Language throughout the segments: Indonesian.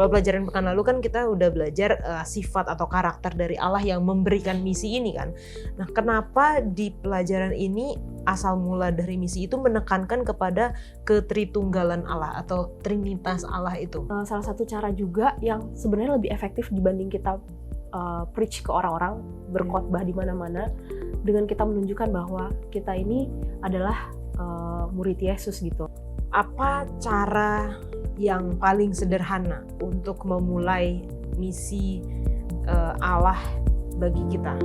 Kalau pelajaran pekan lalu kan kita udah belajar sifat atau karakter dari Allah yang memberikan misi ini kan. Nah, kenapa di pelajaran ini asal mula dari misi itu menekankan kepada ketritunggalan Allah atau Trinitas Allah itu? Salah satu cara juga yang sebenarnya lebih efektif dibanding kita preach ke orang-orang, berkhotbah di mana-mana, dengan kita menunjukkan bahwa kita ini adalah murid Yesus gitu. Apa cara yang paling sederhana untuk memulai misi Allah bagi kita?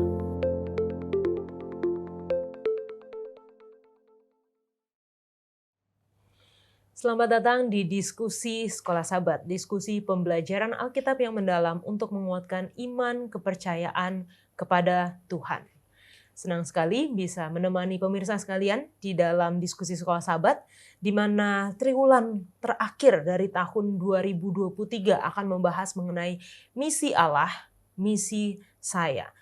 Selamat datang di diskusi Sekolah Sabat, diskusi pembelajaran Alkitab yang mendalam untuk menguatkan iman kepercayaan kepada Tuhan. Senang sekali bisa menemani pemirsa sekalian di dalam diskusi Sekolah Sabat, di mana triwulan terakhir dari tahun 2023 akan membahas mengenai misi Allah, misi saya.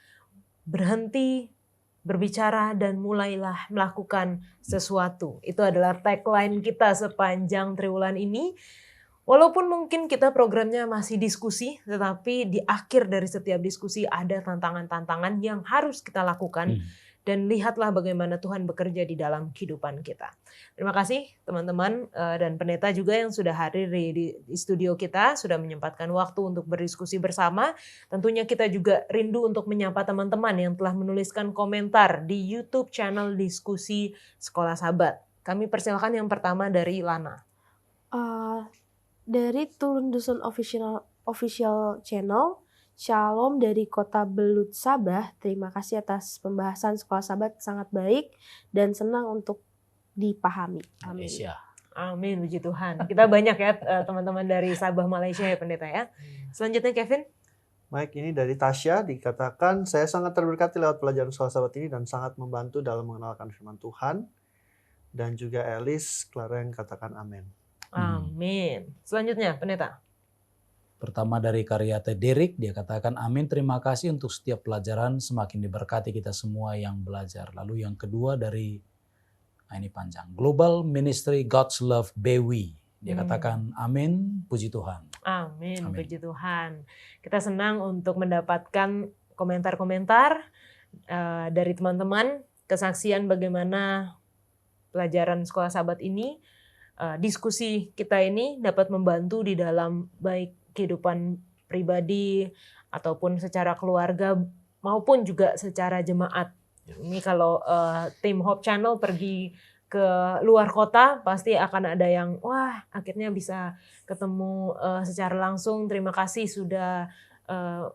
Berhenti berbicara dan mulailah melakukan sesuatu. Itu adalah tagline kita sepanjang triwulan ini. Walaupun mungkin kita programnya masih diskusi, tetapi di akhir dari setiap diskusi ada tantangan-tantangan yang harus kita lakukan. Dan lihatlah bagaimana Tuhan bekerja di dalam kehidupan kita. Terima kasih teman-teman dan pendeta juga yang sudah hadir di studio kita, sudah menyempatkan waktu untuk berdiskusi bersama. Tentunya kita juga rindu untuk menyapa teman-teman yang telah menuliskan komentar di YouTube channel Diskusi Sekolah Sabat. Kami persilakan yang pertama dari Lana. Dari Turun Dusun official channel, Shalom dari Kota Belut Sabah. Terima kasih atas pembahasan Sekolah Sabat, sangat baik dan senang untuk dipahami. Amin. Amin, puji Tuhan. Kita banyak ya teman-teman dari Sabah Malaysia ya pendeta ya. Selanjutnya Kevin. Baik, ini dari Tasya dikatakan, saya sangat terberkati lewat pelajaran Sekolah Sabat ini dan sangat membantu dalam mengenalkan firman Tuhan. Dan juga Elis, Clara yang katakan amin. Amin. Selanjutnya pendeta. Pertama dari karya Derek, dia katakan amin, terima kasih untuk setiap pelajaran, semakin diberkati kita semua yang belajar. Lalu yang kedua dari, ini panjang, Global Ministry God's Love Bewi. Dia katakan amin, puji Tuhan. Amin, puji Tuhan. Kita senang untuk mendapatkan komentar-komentar dari teman-teman, kesaksian bagaimana pelajaran Sekolah Sabat ini, diskusi kita ini dapat membantu di dalam baik kehidupan pribadi ataupun secara keluarga maupun juga secara jemaat. Ini kalau tim Hope Channel pergi ke luar kota pasti akan ada yang wah akhirnya bisa ketemu secara langsung. Terima kasih sudah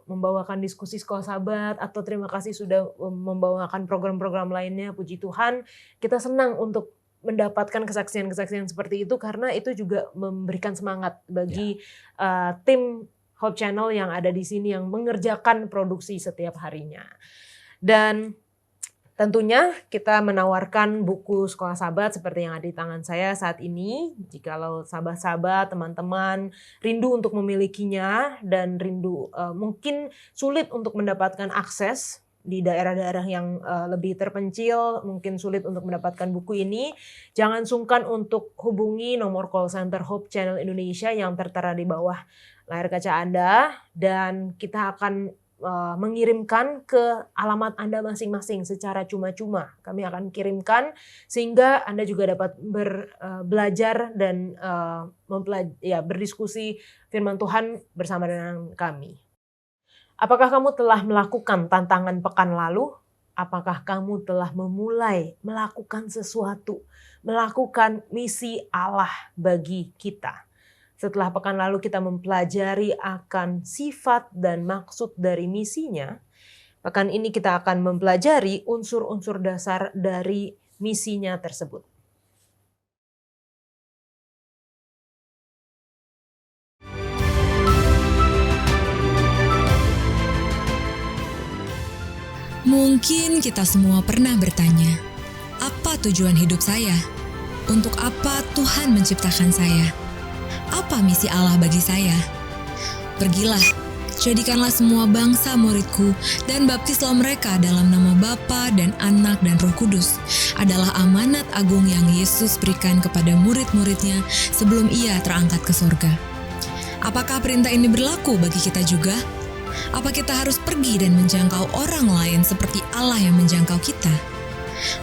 membawakan diskusi Sekolah Sabat atau terima kasih sudah membawakan program-program lainnya. Puji Tuhan, kita senang untuk mendapatkan kesaksian-kesaksian seperti itu karena itu juga memberikan semangat bagi tim Hope Channel yang ada di sini yang mengerjakan produksi setiap harinya. Dan tentunya kita menawarkan buku Sekolah Sabat seperti yang ada di tangan saya saat ini. Jikalau sahabat-sahabat, teman-teman rindu untuk memilikinya dan rindu mungkin sulit untuk mendapatkan akses di daerah-daerah yang lebih terpencil, mungkin sulit untuk mendapatkan buku ini, jangan sungkan untuk hubungi nomor call center Hope Channel Indonesia yang tertera di bawah layar kaca Anda, dan kita akan mengirimkan ke alamat Anda masing-masing secara cuma-cuma. Kami akan kirimkan sehingga Anda juga dapat belajar dan berdiskusi firman Tuhan bersama dengan kami. Apakah kamu telah melakukan tantangan pekan lalu? Apakah kamu telah memulai melakukan sesuatu, melakukan misi Allah bagi kita? Setelah pekan lalu kita mempelajari akan sifat dan maksud dari misinya, pekan ini kita akan mempelajari unsur-unsur dasar dari misinya tersebut. Mungkin kita semua pernah bertanya, apa tujuan hidup saya? Untuk apa Tuhan menciptakan saya? Apa misi Allah bagi saya? Pergilah, jadikanlah semua bangsa muridku dan baptislah mereka dalam nama Bapa dan Anak dan Roh Kudus. Adalah amanat agung yang Yesus berikan kepada murid-muridnya sebelum ia terangkat ke sorga. Apakah perintah ini berlaku bagi kita juga? Apa kita harus pergi dan menjangkau orang lain seperti Allah yang menjangkau kita?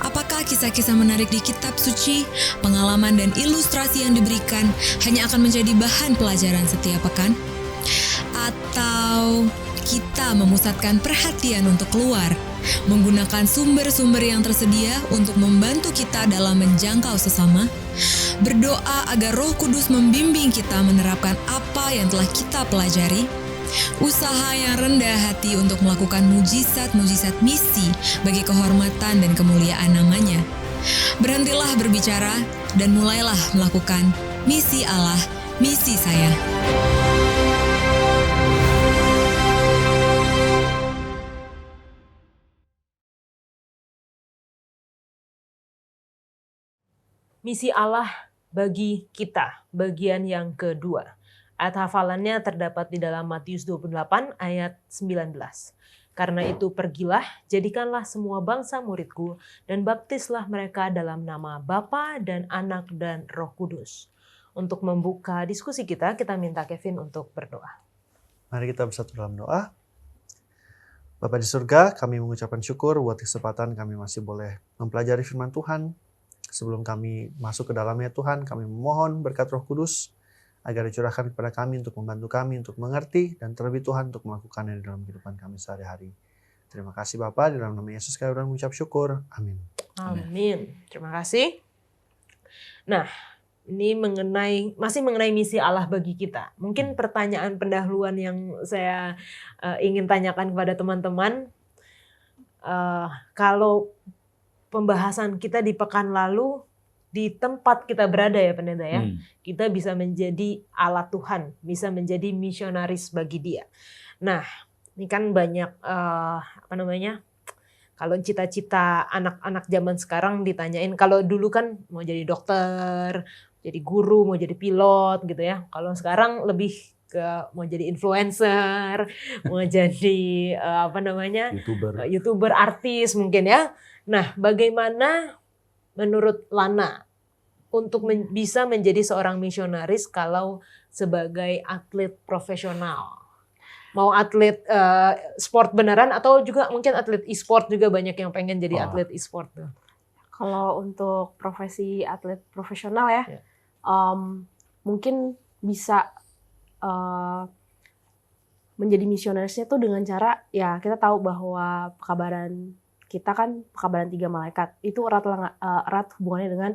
Apakah kisah-kisah menarik di kitab suci, pengalaman dan ilustrasi yang diberikan hanya akan menjadi bahan pelajaran setiap pekan? Atau kita memusatkan perhatian untuk keluar, menggunakan sumber-sumber yang tersedia untuk membantu kita dalam menjangkau sesama, berdoa agar Roh Kudus membimbing kita menerapkan apa yang telah kita pelajari, usaha yang rendah hati untuk melakukan mujizat-mujizat misi bagi kehormatan dan kemuliaan namanya. Berhentilah berbicara dan mulailah melakukan misi Allah, misi saya. Misi Allah bagi kita, bagian yang kedua. Ayat hafalannya terdapat di dalam Matius 28 ayat 19. Karena itu pergilah, jadikanlah semua bangsa muridku, dan baptislah mereka dalam nama Bapa dan Anak dan Roh Kudus. Untuk membuka diskusi kita minta Kevin untuk berdoa. Mari kita bersatu dalam doa. Bapa di surga, kami mengucapkan syukur buat kesempatan kami masih boleh mempelajari firman Tuhan. Sebelum kami masuk ke dalamnya Tuhan, kami memohon berkat Roh Kudus agar dicurahkan kepada kami untuk membantu kami untuk mengerti dan terlebih Tuhan untuk melakukannya di dalam kehidupan kami sehari-hari. Terima kasih Bapa, di dalam nama Yesus kami udah mengucap syukur. Amin. Amin. Terima kasih. Nah, ini masih mengenai misi Allah bagi kita. Mungkin pertanyaan pendahuluan yang saya ingin tanyakan kepada teman-teman, kalau pembahasan kita di pekan lalu di tempat kita berada ya pendeta ya, kita bisa menjadi alat Tuhan, bisa menjadi misionaris bagi Dia. Nah, ini kan banyak kalau cita-cita anak-anak zaman sekarang ditanyain, kalau dulu kan mau jadi dokter, jadi guru, mau jadi pilot gitu ya. Kalau sekarang lebih ke mau jadi influencer, mau jadi YouTuber, artis mungkin ya. Nah, bagaimana menurut Lana untuk bisa menjadi seorang misionaris kalau sebagai atlet profesional? Mau atlet sport beneran atau juga mungkin atlet e-sport juga banyak yang pengen jadi atlet e-sport tuh. Kalau untuk profesi atlet profesional ya, mungkin bisa menjadi misionarisnya tuh dengan cara ya kita tahu bahwa pekabaran kita kan pekabaran 3 malaikat itu erat hubungannya dengan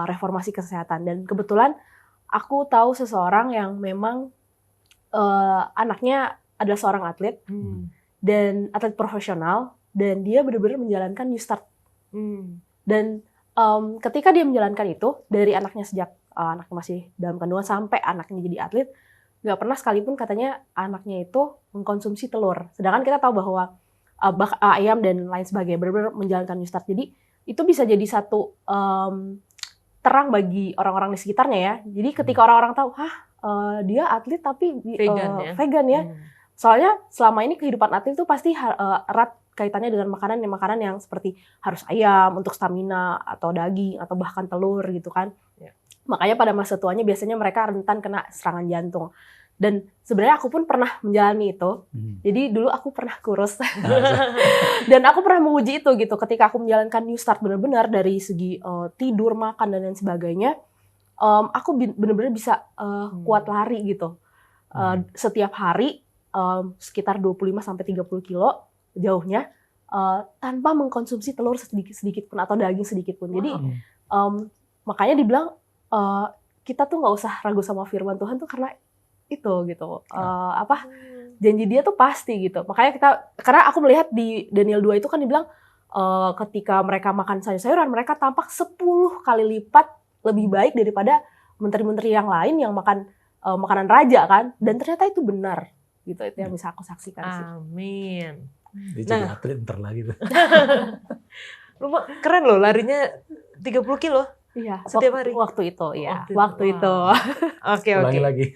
reformasi kesehatan, dan kebetulan aku tahu seseorang yang memang anaknya adalah seorang atlet dan atlet profesional, dan dia benar-benar menjalankan New Start. Dan ketika dia menjalankan itu dari anaknya sejak anaknya masih dalam kandungan sampai anaknya jadi atlet, nggak pernah sekalipun katanya anaknya itu mengkonsumsi telur. Sedangkan kita tahu bahwa ayam dan lain sebagainya benar-benar menjalankan New Start. Jadi itu bisa jadi satu terang bagi orang-orang di sekitarnya ya. Jadi ketika orang-orang tahu, dia atlet tapi vegan ya. Soalnya selama ini kehidupan atlet itu pasti erat kaitannya dengan makanan yang seperti harus ayam untuk stamina atau daging atau bahkan telur gitu kan. Ya. Makanya pada masa tuanya biasanya mereka rentan kena serangan jantung. Dan sebenarnya aku pun pernah menjalani itu. Jadi dulu aku pernah kurus. Dan aku pernah menguji itu gitu. Ketika aku menjalankan New Start benar-benar dari segi tidur, makan, dan lain sebagainya. Aku benar-benar bisa kuat lari gitu. Setiap hari sekitar 25-30 kilo jauhnya. Tanpa mengkonsumsi telur sedikit pun atau daging sedikit pun. Jadi makanya dibilang kita tuh nggak usah ragu sama firman Tuhan tuh karena itu gitu janji dia tuh pasti gitu. Makanya karena aku melihat di Daniel 2 itu kan dibilang ketika mereka makan sayur-sayuran mereka tampak 10 kali lipat lebih baik daripada menteri-menteri yang lain yang makan makanan raja kan, dan ternyata itu benar gitu. Itu yang bisa aku saksikan sih. Amin. Dia jadi atlet ntar lagi tuh. Keren loh, larinya 30 kilo. Iya, setiap hari. Waktu itu, ya. Waktu itu. Oke. Lagi.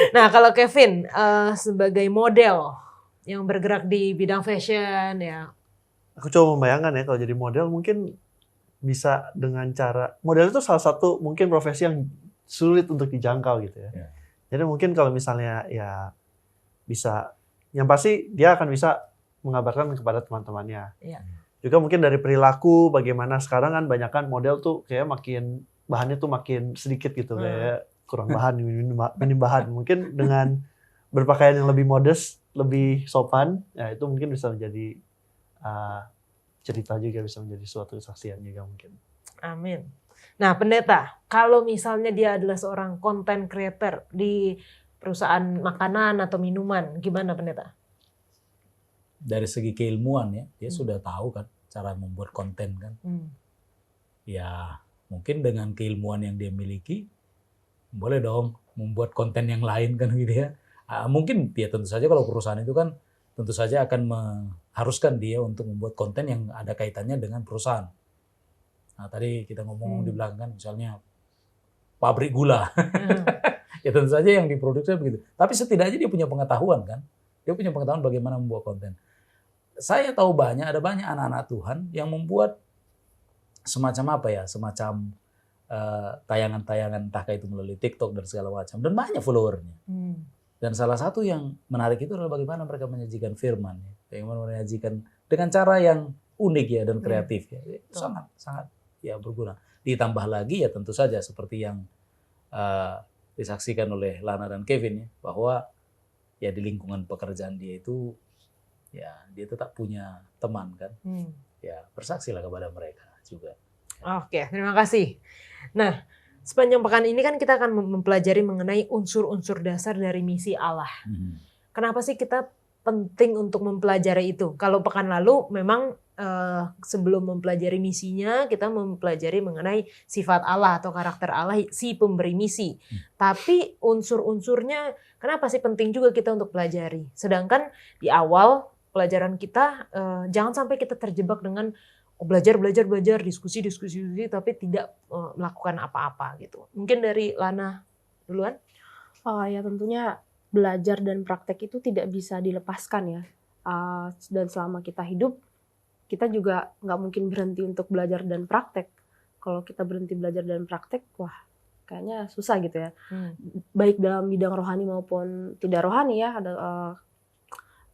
Nah, kalau Kevin sebagai model yang bergerak di bidang fashion ya. Aku coba membayangkan ya kalau jadi model mungkin bisa dengan cara model itu salah satu mungkin profesi yang sulit untuk dijangkau gitu ya. Jadi mungkin kalau misalnya ya bisa, yang pasti dia akan bisa mengabarkan kepada teman-temannya. Iya. Juga mungkin dari perilaku, bagaimana sekarang kan banyak kan model tuh kayak makin bahannya tuh makin sedikit gitu, kayak kurang bahan, minim bahan. Mungkin dengan berpakaian yang lebih modest, lebih sopan, ya itu mungkin bisa menjadi cerita juga, bisa menjadi suatu kesaksian juga mungkin. Amin. Nah, pendeta, kalau misalnya dia adalah seorang content creator di perusahaan makanan atau minuman, gimana pendeta? Dari segi keilmuan ya, dia sudah tahu kan cara membuat konten kan. Ya mungkin dengan keilmuan yang dia miliki, boleh dong membuat konten yang lain kan gitu ya. Mungkin ya tentu saja kalau perusahaan itu kan tentu saja akan mengharuskan dia untuk membuat konten yang ada kaitannya dengan perusahaan. Nah tadi kita ngomong di belakang kan misalnya pabrik gula. Ya tentu saja yang diproduksi begitu. Tapi setidaknya dia punya pengetahuan kan. Dia punya pengetahuan bagaimana membuat konten. Saya tahu ada banyak anak-anak Tuhan yang membuat semacam apa ya, semacam tayangan-tayangan entah itu melalui TikTok dan segala macam. Dan banyak followernya. Dan salah satu yang menarik itu adalah bagaimana mereka menyajikan firman. Ya. Bagaimana menyajikan dengan cara yang unik ya dan kreatif. Ya. Sangat ya berguna. Ditambah lagi ya tentu saja seperti yang disaksikan oleh Lana dan Kevin ya, bahwa ya di lingkungan pekerjaan dia itu ya dia tetap punya teman kan. Ya bersaksilah kepada mereka juga. Oke, terima kasih. Nah, sepanjang pekan ini kan kita akan mempelajari mengenai unsur-unsur dasar dari misi Allah. Kenapa sih kita penting untuk mempelajari itu? Kalau pekan lalu memang sebelum mempelajari misinya, kita mempelajari mengenai sifat Allah atau karakter Allah, si pemberi misi. Tapi unsur-unsurnya, kenapa sih penting juga kita untuk pelajari? Sedangkan di awal pelajaran kita, jangan sampai kita terjebak dengan belajar, diskusi, tapi tidak melakukan apa-apa gitu. Mungkin dari Lana duluan? Ya tentunya belajar dan praktek itu tidak bisa dilepaskan ya. Dan selama kita hidup, kita juga nggak mungkin berhenti untuk belajar dan praktek. Kalau kita berhenti belajar dan praktek, wah kayaknya susah gitu ya. Baik dalam bidang rohani maupun tidak rohani ya,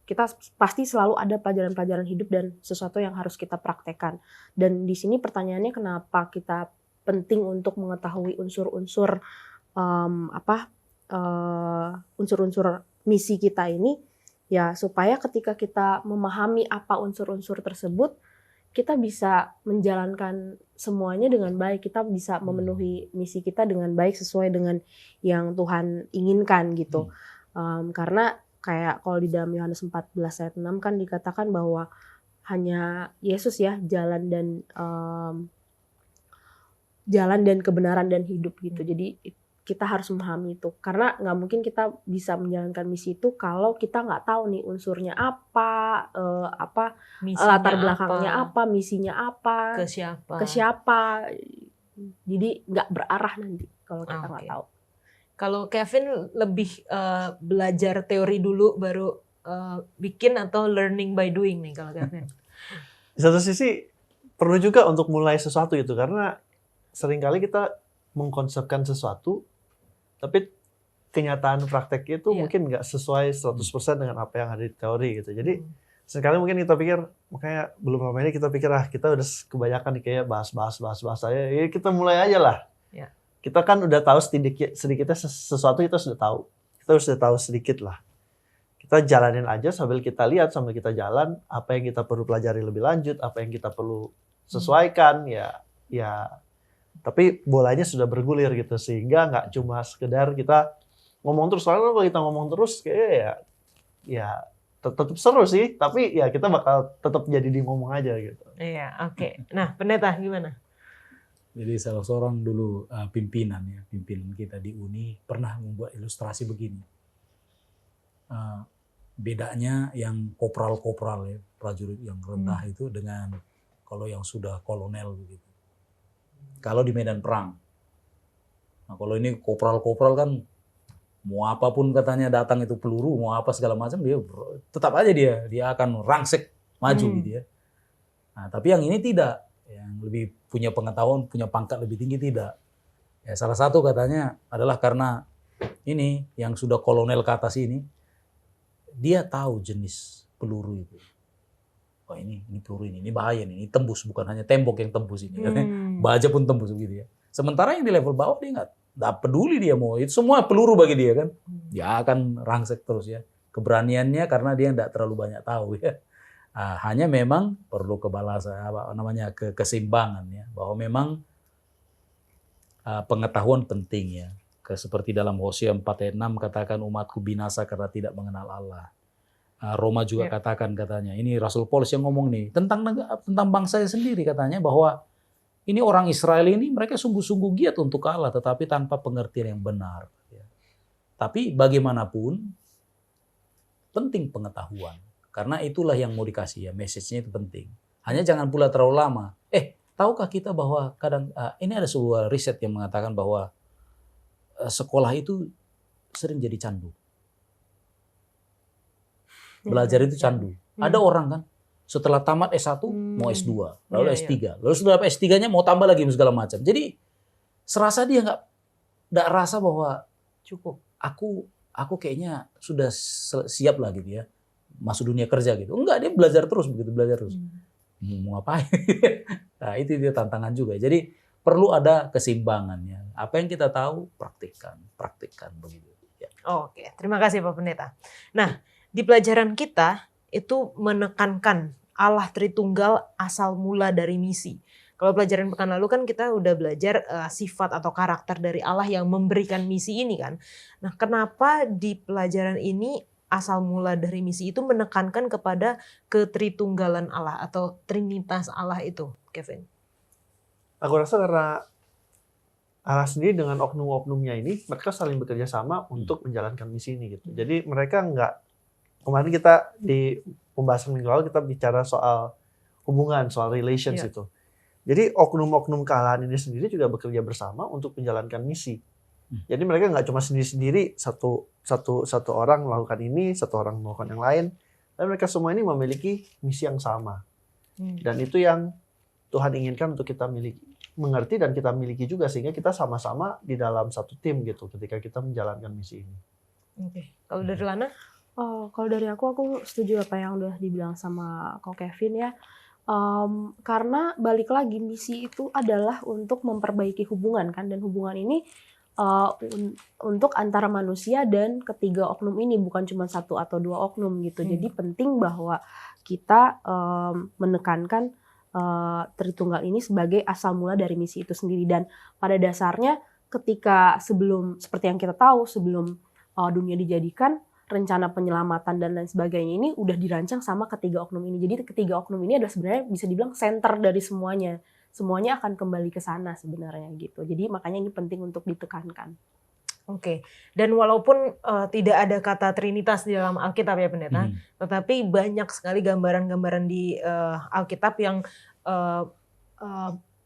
kita pasti selalu ada pelajaran-pelajaran hidup dan sesuatu yang harus kita praktekkan. Dan di sini pertanyaannya kenapa kita penting untuk mengetahui unsur-unsur unsur-unsur misi kita ini, ya supaya ketika kita memahami apa unsur-unsur tersebut, kita bisa menjalankan semuanya dengan baik, kita bisa memenuhi misi kita dengan baik sesuai dengan yang Tuhan inginkan gitu. Karena kayak kalau di dalam Yohanes 14 ayat 6 kan dikatakan bahwa hanya Yesus ya jalan dan kebenaran dan hidup gitu. Jadi kita harus memahami itu, karena nggak mungkin kita bisa menjalankan misi itu kalau kita nggak tahu nih unsurnya apa, latar belakangnya apa, misinya apa, ke siapa. Jadi nggak berarah nanti kalau kita nggak tahu. Kalau Kevin lebih belajar teori dulu baru bikin, atau learning by doing nih kalau Kevin? Di satu sisi perlu juga untuk mulai sesuatu gitu, karena seringkali kita mengkonsepkan sesuatu tapi kenyataan prakteknya itu mungkin nggak sesuai 100% dengan apa yang ada di teori gitu. Jadi sekali mungkin kita pikir, makanya belum lama ini kita pikir kita udah kebanyakan nih kayak bahas aja. Ya kita mulai aja lah. Ya. Kita kan udah tahu sedikitnya sesuatu, kita sudah tahu. Kita sudah tahu sedikit lah. Kita jalanin aja sambil kita lihat, sambil kita jalan apa yang kita perlu pelajari lebih lanjut, apa yang kita perlu sesuaikan ya. Tapi bolanya sudah bergulir gitu, sehingga nggak cuma sekedar kita ngomong terus. Soalnya kalau kita ngomong terus kayak ya tetap seru sih, tapi ya kita bakal tetap jadi di ngomong aja gitu. Iya, oke. Nah, pendeta gimana? Jadi salah seorang dulu pimpinan kita di Uni pernah membuat ilustrasi begini. Bedanya yang kopral ya, prajurit yang rendah itu dengan kalau yang sudah kolonel begitu. Kalau di medan perang. Nah, kalau ini kopral kan mau apapun katanya datang itu peluru, mau apa segala macam, dia tetap aja dia akan rangsek maju gitu ya. Nah, tapi yang ini tidak, yang lebih punya pengetahuan, punya pangkat lebih tinggi tidak. Ya, salah satu katanya adalah karena ini yang sudah kolonel ke atas ini, dia tahu jenis peluru itu. Oh ini peluru ini bahaya nih, ini tembus, bukan hanya tembok yang tembus ini. Baja pun tembus gitu ya. Sementara yang di level bawah dia nggak peduli dia mau, itu semua peluru bagi dia kan. Dia akan rangsek terus ya. Keberaniannya karena dia nggak terlalu banyak tahu ya. Hanya memang perlu keseimbangan ya, bahwa memang pengetahuan penting ya. Seperti dalam Hosea 4 ayat 6 katakan umatku binasa karena tidak mengenal Allah. Roma juga katakan katanya, ini Rasul Paulus yang ngomong nih tentang bangsanya sendiri katanya, bahwa ini orang Israel ini mereka sungguh-sungguh giat untuk Allah tetapi tanpa pengertian yang benar. Ya. Tapi bagaimanapun penting pengetahuan. Karena itulah yang mau dikasih ya, message-nya itu penting. Hanya jangan pula terlalu lama. Tahukah kita bahwa kadang, ini ada sebuah riset yang mengatakan bahwa sekolah itu sering jadi candu. Belajar itu candu. Ada orang kan, setelah tamat S1 mau S2, lalu S3. Lalu setelah S3-nya mau tambah lagi segala macam. Jadi serasa dia nggak rasa bahwa cukup. Aku kayaknya sudah siap lah gitu ya. Masuk dunia kerja gitu. Enggak, dia belajar terus begitu, belajar terus. Mau ngapain? Nah, itu dia tantangan juga. Jadi perlu ada keseimbangannya. Apa yang kita tahu, praktikkan begitu. Ya. Oke, terima kasih Pak Pendeta. Nah, di pelajaran kita itu menekankan Allah Tritunggal asal mula dari misi. Kalau pelajaran pekan lalu kan kita udah belajar sifat atau karakter dari Allah yang memberikan misi ini kan. Nah, kenapa di pelajaran ini asal mula dari misi itu menekankan kepada ketritunggalan Allah atau trinitas Allah itu, Kevin? Aku rasa karena Allah sendiri dengan oknum-oknumnya ini, mereka saling bekerja sama untuk menjalankan misi ini gitu. Jadi mereka kemarin kita di pembahasan minggu lalu kita bicara soal hubungan, soal relations itu. Jadi oknum-oknum kealahan ini sendiri juga bekerja bersama untuk menjalankan misi. Jadi mereka nggak cuma sendiri-sendiri, satu orang melakukan ini, satu orang melakukan yang lain. Tapi mereka semua ini memiliki misi yang sama. Dan itu yang Tuhan inginkan untuk kita mengerti dan kita miliki juga, sehingga kita sama-sama di dalam satu tim gitu ketika kita menjalankan misi ini. Oke. Kalau dari Lana? Kalau dari aku setuju apa yang udah dibilang sama Ko Kevin ya. Karena balik lagi misi itu adalah untuk memperbaiki hubungan kan, dan hubungan ini untuk antara manusia dan ketiga oknum ini, bukan cuma satu atau dua oknum gitu. Jadi penting bahwa kita menekankan Tritunggal ini sebagai asal mula dari misi itu sendiri. Dan pada dasarnya ketika seperti yang kita tahu sebelum dunia dijadikan, rencana penyelamatan dan lain sebagainya ini udah dirancang sama ketiga oknum ini. Jadi ketiga oknum ini adalah sebenarnya bisa dibilang center dari semuanya. Semuanya akan kembali ke sana sebenarnya gitu. Jadi makanya ini penting untuk ditekankan. Oke. Dan walaupun tidak ada kata Trinitas di dalam Alkitab ya Pendeta, tetapi banyak sekali gambaran-gambaran di Alkitab yang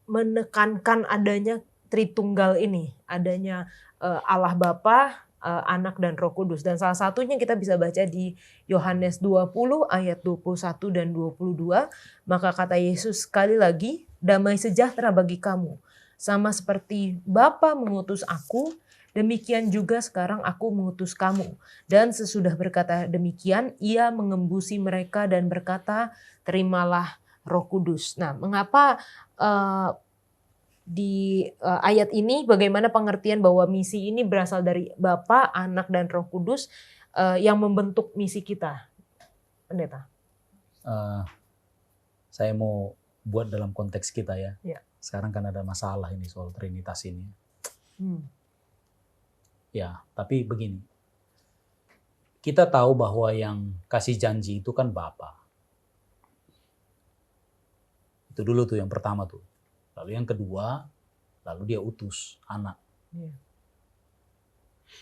menekankan adanya Tritunggal ini, adanya Allah Bapa, Anak dan Roh Kudus. Dan salah satunya kita bisa baca di Yohanes 20 ayat 21 dan 22. Maka kata Yesus sekali lagi, damai sejahtera bagi kamu. Sama seperti Bapa mengutus aku, demikian juga sekarang aku mengutus kamu. Dan sesudah berkata demikian, ia mengembusi mereka dan berkata, terimalah Roh Kudus. Nah, mengapa di ayat ini bagaimana pengertian bahwa misi ini berasal dari Bapa, Anak, dan Roh Kudus yang membentuk misi kita, Pendeta? Saya mau buat dalam konteks kita ya. Ya. Sekarang kan ada masalah ini soal Trinitas ini. Ya, tapi begini. Kita tahu bahwa yang kasih janji itu kan Bapa. Itu dulu tuh yang pertama tuh. Lalu yang kedua, lalu dia utus anak.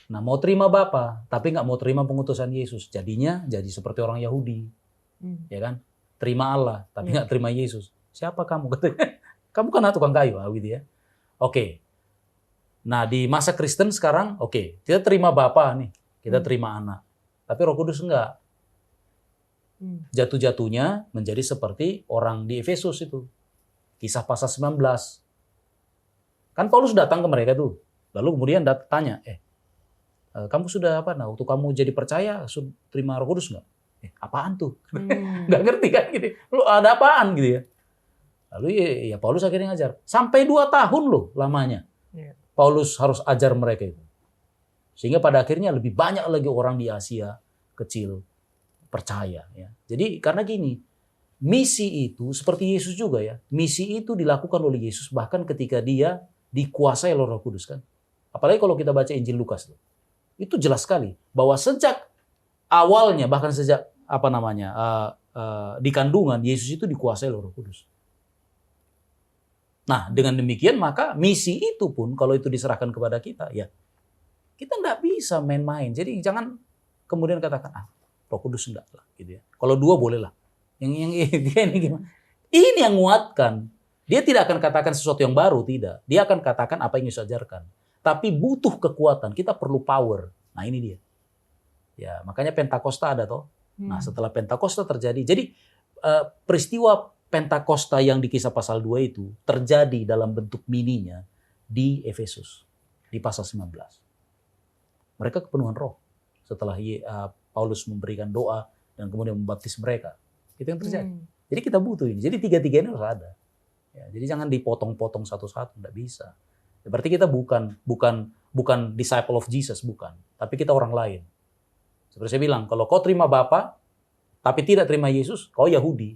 Nah, mau terima Bapa, tapi nggak mau terima pengutusan Yesus. Jadinya jadi seperti orang Yahudi. Ya kan? Terima Allah, tapi nggak terima Yesus. Siapa kamu? Kamu kan tukang kayu, gitu ya. Oke. Nah, di masa Kristen sekarang, kita terima Bapa nih. Kita terima anak. Tapi Roh Kudus enggak. Jatuh-jatuhnya menjadi seperti orang di Efesus itu. Kisah pasal 19. Kan Paulus datang ke mereka tuh. Lalu kemudian tanya, kamu sudah apa? Nah, waktu kamu jadi percaya, sudah terima Roh Kudus nggak? Apaan tuh? Hmm. Nggak ngerti kan gitu. Lu ada apaan gitu ya? Lalu ya Paulus akhirnya ngajar. Sampai 2 tahun loh lamanya. Iya. Paulus harus ajar mereka itu. Sehingga pada akhirnya lebih banyak lagi orang di Asia kecil percaya. Ya. Jadi karena gini, misi itu seperti Yesus juga ya. Misi itu dilakukan oleh Yesus bahkan ketika dia dikuasai oleh Roh Kudus kan. Apalagi kalau kita baca Injil Lukas. Itu jelas sekali bahwa sejak awalnya bahkan sejak di kandungan Yesus itu dikuasai oleh Roh Kudus. Nah, dengan demikian maka misi itu pun kalau itu diserahkan kepada kita, ya kita nggak bisa main-main. Jadi jangan kemudian katakan, Roh Kudus enggak lah, gitu ya. Kalau 2 boleh lah. Yang ini gimana? Ini yang nguatkan. Dia tidak akan katakan sesuatu yang baru, tidak. Dia akan katakan apa yang Yesus ajarkan. Tapi butuh kekuatan. Kita perlu power. Nah ini dia. Ya makanya Pentakosta ada toh. Nah setelah Pentakosta terjadi, jadi peristiwa Pentakosta yang di Kisah pasal 2 itu terjadi dalam bentuk mininya di Efesus di pasal 19. Mereka kepenuhan Roh setelah Paulus memberikan doa dan kemudian membaptis mereka. Itu yang terjadi. Jadi kita butuh ini. Jadi 3-3 ini harus ada. Ya, jadi jangan dipotong-potong satu-satu, enggak bisa. Ya, berarti kita bukan disciple of Jesus, bukan. Tapi kita orang lain. Seperti saya bilang, kalau kau terima Bapa tapi tidak terima Yesus, kau Yahudi.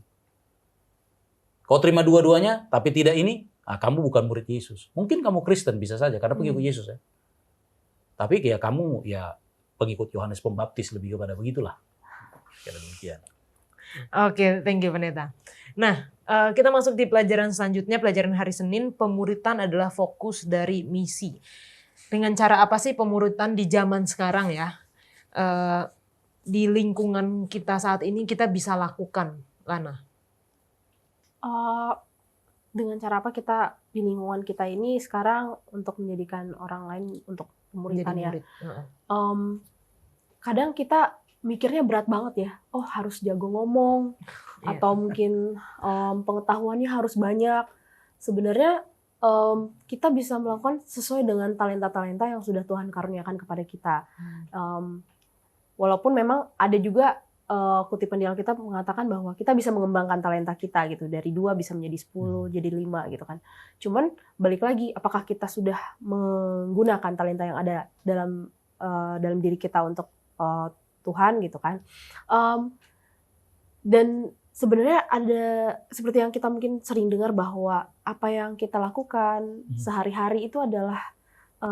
Kau terima dua-duanya, tapi tidak ini, kamu bukan murid Yesus. Mungkin kamu Kristen bisa saja, karena pengikut Yesus ya. Tapi ya kamu ya pengikut Yohanes Pembaptis lebih kepada begitulah. Kira demikian. Oke, thank you Pendeta. Nah, kita masuk di pelajaran selanjutnya, pelajaran hari Senin. Pemuritan adalah fokus dari misi. Dengan cara apa sih pemuritan di zaman sekarang ya? Di lingkungan kita saat ini kita bisa lakukan, Lana? Dengan cara apa kita di lingkungan kita ini sekarang untuk menjadikan orang lain untuk pemuritan ya. Kadang kita mikirnya berat banget ya. Oh harus jago ngomong atau mungkin pengetahuannya harus banyak. Sebenarnya kita bisa melakukan sesuai dengan talenta-talenta yang sudah Tuhan karuniakan kepada kita. Walaupun memang ada juga kutipan di Alkitab mengatakan bahwa kita bisa mengembangkan talenta kita gitu, dari 2 bisa menjadi 10, jadi 5 gitu kan. Cuman balik lagi, apakah kita sudah menggunakan talenta yang ada dalam diri kita untuk Tuhan gitu kan. Dan sebenarnya ada seperti yang kita mungkin sering dengar bahwa apa yang kita lakukan sehari-hari itu adalah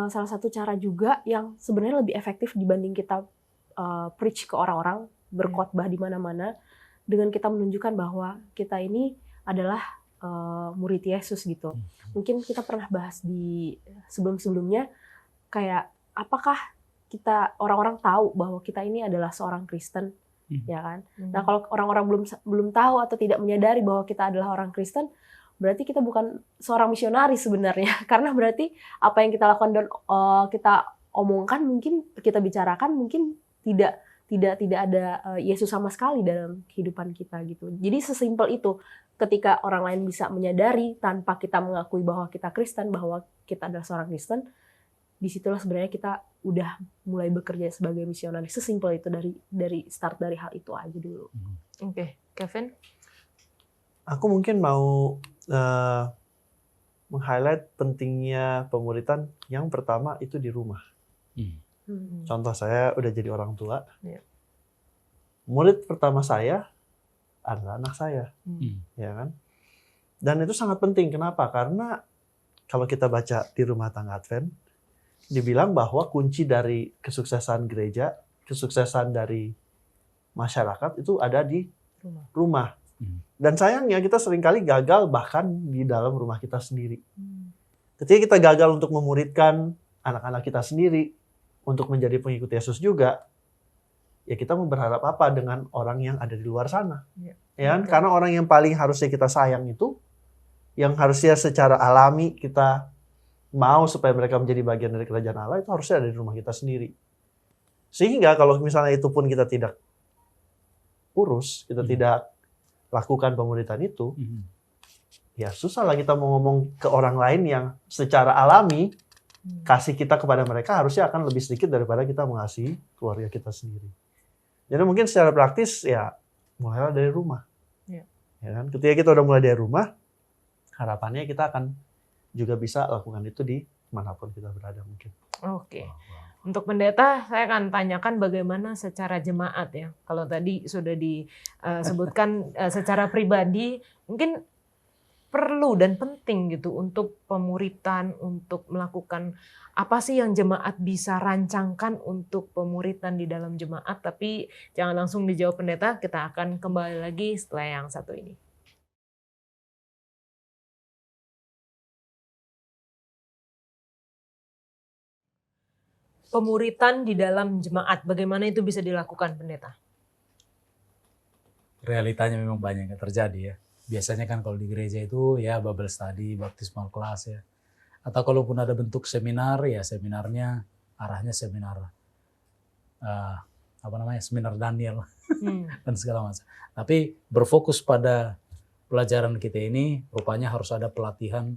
salah satu cara juga yang sebenarnya lebih efektif dibanding kita preach ke orang-orang, berkhotbah di mana-mana, dengan kita menunjukkan bahwa kita ini adalah murid Yesus gitu. Mungkin kita pernah bahas di sebelum-sebelumnya, kayak apakah kita orang-orang tahu bahwa kita ini adalah seorang Kristen, ya kan? Nah kalau orang-orang belum tahu atau tidak menyadari bahwa kita adalah orang Kristen, berarti kita bukan seorang misionaris sebenarnya, karena berarti apa yang kita lakukan dan kita omongkan, mungkin kita bicarakan, mungkin tidak ada Yesus sama sekali dalam kehidupan kita gitu. Jadi sesimpel itu, ketika orang lain bisa menyadari tanpa kita mengakui bahwa kita Kristen, bahwa kita adalah seorang Kristen, disitulah sebenarnya kita udah mulai bekerja sebagai misionaris. Sesimpel itu, dari start dari hal itu aja dulu. Oke, Kevin? Aku mungkin mau meng-highlight pentingnya pemuritan. Yang pertama itu di rumah. Contoh, saya udah jadi orang tua. Murid pertama saya adalah anak saya, ya kan? Dan itu sangat penting. Kenapa? Karena kalau kita baca di Rumah Tangga Advent, dibilang bahwa kunci dari kesuksesan gereja, kesuksesan dari masyarakat itu ada di rumah. Dan sayangnya kita seringkali gagal bahkan di dalam rumah kita sendiri. Ketika kita gagal untuk memuridkan anak-anak kita sendiri untuk menjadi pengikut Yesus juga, ya kita mau berharap apa dengan orang yang ada di luar sana? Ya kan? Karena orang yang paling harusnya kita sayang itu, yang harusnya secara alami kita mau supaya mereka menjadi bagian dari kerajaan Allah, itu harusnya ada di rumah kita sendiri. Sehingga kalau misalnya itu pun kita tidak urus, kita tidak lakukan pemuritan itu, ya susah lah kita mau ngomong ke orang lain yang secara alami kasih kita kepada mereka harusnya akan lebih sedikit daripada kita mengasihi keluarga kita sendiri. Jadi mungkin secara praktis ya mulailah dari rumah. Ya. Ya kan? Ketika kita udah mulai dari rumah, harapannya kita akan juga bisa lakukan itu di manapun kita berada mungkin. Oke. Untuk pendeta, saya akan tanyakan bagaimana secara jemaat ya. Kalau tadi sudah disebutkan secara pribadi, mungkin perlu dan penting gitu untuk pemuritan, untuk melakukan apa sih yang jemaat bisa rancangkan untuk pemuritan di dalam jemaat. Tapi jangan langsung dijawab pendeta, kita akan kembali lagi setelah yang satu ini. Pemuritan di dalam jemaat, bagaimana itu bisa dilakukan pendeta? Realitanya memang banyak yang terjadi ya. Biasanya kan kalau di gereja itu ya Bible study, baptismal class ya. Atau kalaupun ada bentuk seminar ya seminarnya arahnya seminar seminar Daniel dan segala macam. Tapi berfokus pada pelajaran kita ini rupanya harus ada pelatihan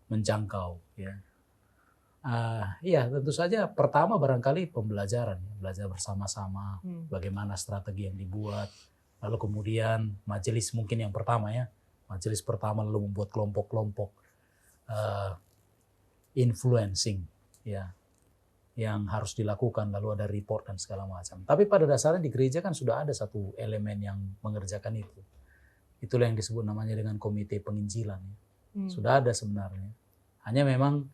menjangkau ya. Iya tentu saja pertama barangkali pembelajaran, belajar bersama-sama bagaimana strategi yang dibuat. Lalu kemudian majelis mungkin yang pertama ya, majelis pertama lalu membuat kelompok-kelompok influencing ya, yang harus dilakukan lalu ada report dan segala macam. Tapi pada dasarnya di gereja kan sudah ada satu elemen yang mengerjakan itu. Itulah yang disebut namanya dengan komite penginjilan. Ya. Sudah ada sebenarnya. Hanya memang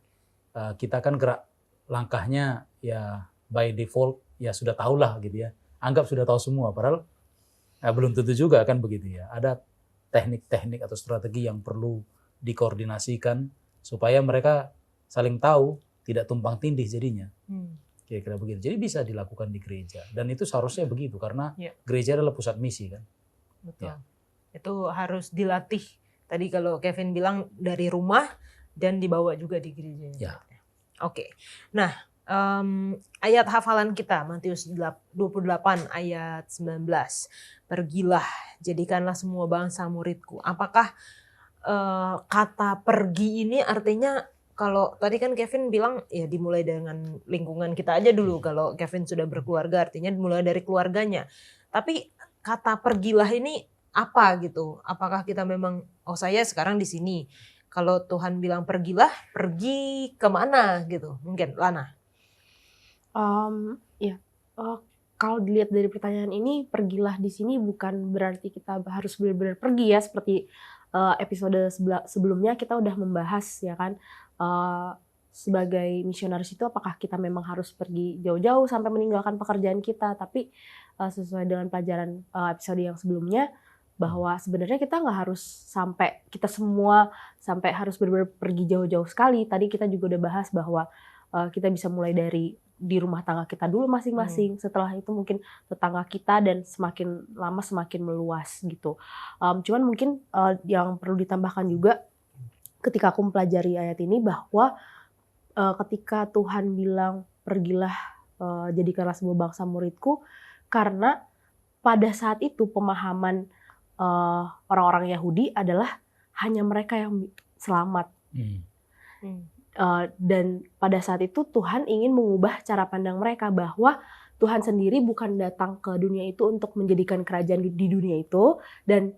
kita kan gerak langkahnya ya by default ya sudah tahulah gitu ya. Anggap sudah tahu semua padahal belum tentu juga kan begitu ya. Ada teknik-teknik atau strategi yang perlu dikoordinasikan supaya mereka saling tahu, tidak tumpang tindih jadinya. Kira-kira begitu. Jadi bisa dilakukan di gereja. Dan itu seharusnya begitu karena gereja adalah pusat misi kan. Betul. Ya. Itu harus dilatih. Tadi kalau Kevin bilang dari rumah dan dibawa juga di gereja. Ya. Oke. Nah, ayat hafalan kita Matius 28 ayat 19. Pergilah, jadikanlah semua bangsa muridku. Apakah kata pergi ini artinya kalau tadi kan Kevin bilang ya dimulai dengan lingkungan kita aja dulu. Kalau Kevin sudah berkeluarga artinya dimulai dari keluarganya. Tapi kata pergilah ini apa gitu? Apakah kita memang saya sekarang di sini. Kalau Tuhan bilang pergilah, pergi kemana gitu? Mungkin Lana. Kalau dilihat dari pertanyaan ini, pergilah di sini bukan berarti kita harus benar-benar pergi ya, seperti episode sebelumnya kita udah membahas ya kan, sebagai misionaris itu apakah kita memang harus pergi jauh-jauh sampai meninggalkan pekerjaan kita, tapi sesuai dengan pelajaran episode yang sebelumnya, bahwa sebenarnya kita nggak harus sampai kita semua sampai harus benar-benar pergi jauh-jauh sekali. Tadi kita juga udah bahas bahwa kita bisa mulai dari di rumah tangga kita dulu masing-masing. Setelah itu mungkin tetangga kita dan semakin lama semakin meluas gitu. Cuman mungkin yang perlu ditambahkan juga ketika aku mempelajari ayat ini bahwa ketika Tuhan bilang pergilah jadikanlah sebuah bangsa muridku, karena pada saat itu pemahaman orang-orang Yahudi adalah hanya mereka yang selamat. Dan pada saat itu Tuhan ingin mengubah cara pandang mereka bahwa Tuhan sendiri bukan datang ke dunia itu untuk menjadikan kerajaan di dunia itu, dan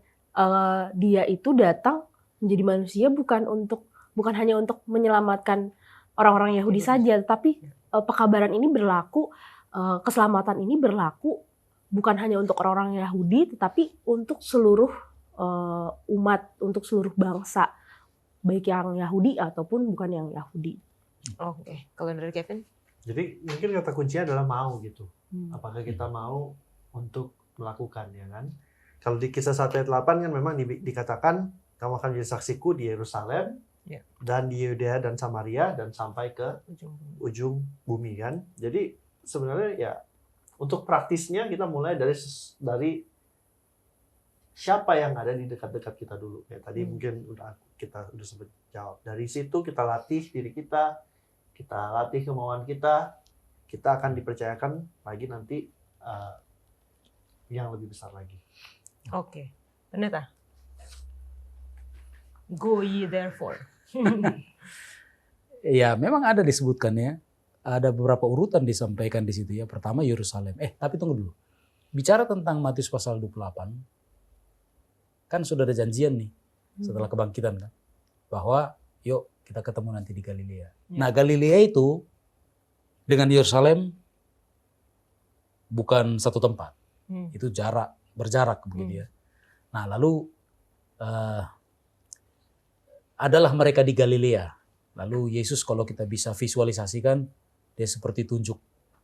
Dia itu datang menjadi manusia bukan hanya untuk menyelamatkan orang-orang Yahudi saja, tapi pekabaran ini berlaku, keselamatan ini berlaku bukan hanya untuk orang-orang Yahudi, tetapi untuk seluruh umat, untuk seluruh bangsa, baik yang Yahudi ataupun bukan yang Yahudi. Oke. Kalau dari Kevin? Jadi mungkin kata kuncinya adalah mau gitu. Apakah kita mau untuk melakukan ya kan? Kalau di Kisah 1 ayat 8 kan memang dikatakan kamu akan menjadi saksiku di Yerusalem dan di Yudea dan Samaria dan sampai ke ujung bumi kan. Jadi sebenarnya ya untuk praktisnya kita mulai dari siapa yang ada di dekat-dekat kita dulu. Ya tadi mungkin kita udah sempat jawab. Dari situ kita latih diri kita latih kemauan kita akan dipercayakan lagi nanti yang lebih besar lagi. Oke. Pendeta. Go ye therefore. Ya, memang ada disebutkan ya. Ada beberapa urutan disampaikan di situ ya. Pertama Yerusalem. Tapi tunggu dulu. Bicara tentang Matius pasal 28, kan sudah ada janjian nih setelah kebangkitan kan. Bahwa yuk kita ketemu nanti di Galilea. Nah, Galilea itu dengan Yerusalem bukan satu tempat. Itu berjarak begitu ya. Nah, lalu adalah mereka di Galilea. Lalu Yesus kalau kita bisa visualisasikan dia seperti tunjuk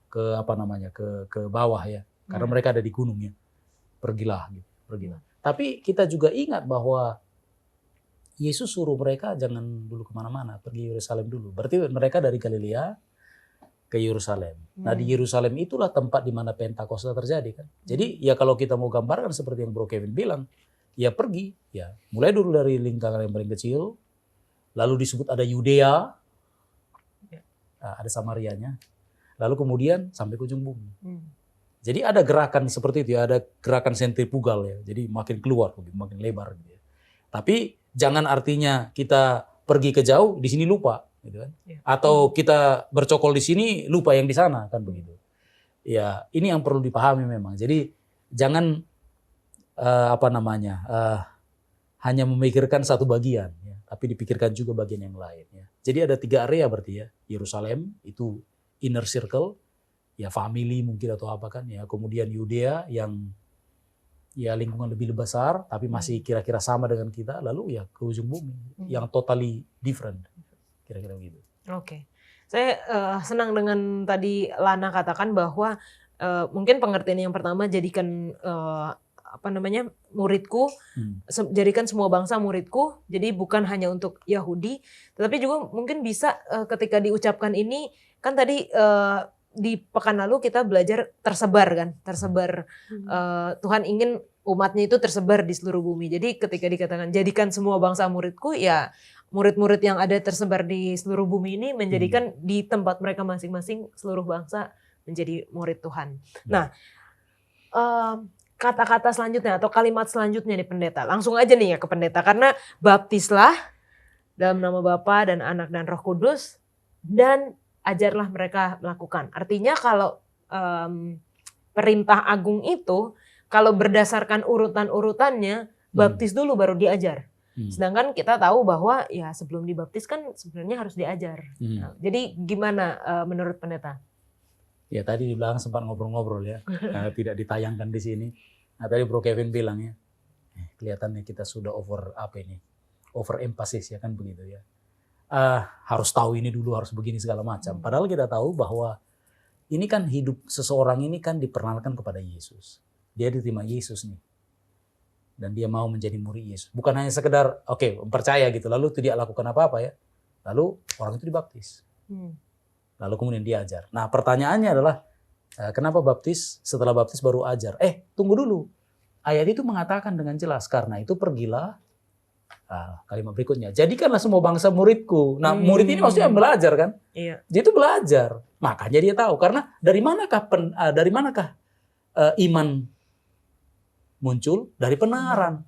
ke ke bawah ya. Karena mereka ada di gunung ya. Pergilah gitu, pergilah. Tapi kita juga ingat bahwa Yesus suruh mereka jangan dulu kemana-mana, pergi Yerusalem dulu. Berarti mereka dari Galilea ke Yerusalem. Nah, di Yerusalem itulah tempat di mana Pentakosta terjadi kan. Jadi ya kalau kita mau gambarkan seperti yang Bro Kevin bilang, ya pergi ya. Mulai dulu dari lingkaran yang paling kecil, lalu disebut ada Yudea, ada Samarianya, lalu kemudian sampai ke ujung bumi. Jadi ada gerakan seperti itu ya, ada gerakan sentrifugal ya. Jadi makin keluar, makin lebar gitu ya. Tapi jangan artinya kita pergi ke jauh di sini lupa gitu kan. Atau kita bercokol di sini lupa yang di sana kan begitu. Ya, ini yang perlu dipahami memang. Jadi jangan hanya memikirkan satu bagian ya, tapi dipikirkan juga bagian yang lain ya. Jadi ada 3 area berarti ya. Yerusalem itu inner circle, ya family mungkin atau apa kan ya. Kemudian Yudea yang ya lingkungan lebih besar tapi masih kira-kira sama dengan kita, lalu ya ke ujung bumi yang totally different. Kira-kira begitu. Oke. Saya senang dengan tadi Lana katakan bahwa mungkin pengertian yang pertama jadikan muridku, jadikan semua bangsa muridku. Jadi bukan hanya untuk Yahudi, tetapi juga mungkin bisa ketika diucapkan ini kan tadi di pekan lalu kita belajar tersebar kan, Tuhan ingin umatnya itu tersebar di seluruh bumi. Jadi ketika dikatakan jadikan semua bangsa muridku, ya murid-murid yang ada tersebar di seluruh bumi ini menjadikan di tempat mereka masing-masing seluruh bangsa menjadi murid Tuhan. Nah, kata-kata selanjutnya atau kalimat selanjutnya nih pendeta, langsung aja nih ya ke pendeta, karena baptislah dalam nama Bapa dan Anak dan Roh Kudus dan ajarlah mereka melakukan. Artinya kalau perintah agung itu, kalau berdasarkan urutan-urutannya, baptis dulu baru diajar. Sedangkan kita tahu bahwa ya sebelum dibaptis kan sebenarnya harus diajar. Nah, jadi gimana menurut pendeta? Ya tadi di belakang sempat ngobrol-ngobrol ya, tidak ditayangkan di sini. Nah tadi Bro Kevin bilang ya, kelihatannya kita sudah over emphasis ya kan begitu ya. Harus tahu ini dulu, harus begini segala macam. Padahal kita tahu bahwa ini kan hidup seseorang ini kan diperkenalkan kepada Yesus. Dia diterima Yesus nih. Dan dia mau menjadi murid Yesus. Bukan hanya sekedar percaya gitu, lalu tidak lakukan apa-apa ya. Lalu orang itu dibaptis. Lalu kemudian diajar. Nah pertanyaannya adalah, kenapa baptis? Setelah baptis baru ajar. Tunggu dulu. Ayat itu mengatakan dengan jelas, karena itu pergilah. Kalimat berikutnya, jadikanlah semua bangsa muridku. Nah murid ini maksudnya belajar kan? Iya. Dia itu belajar. Makanya dia tahu. Karena dari manakah iman muncul? Dari pendengaran.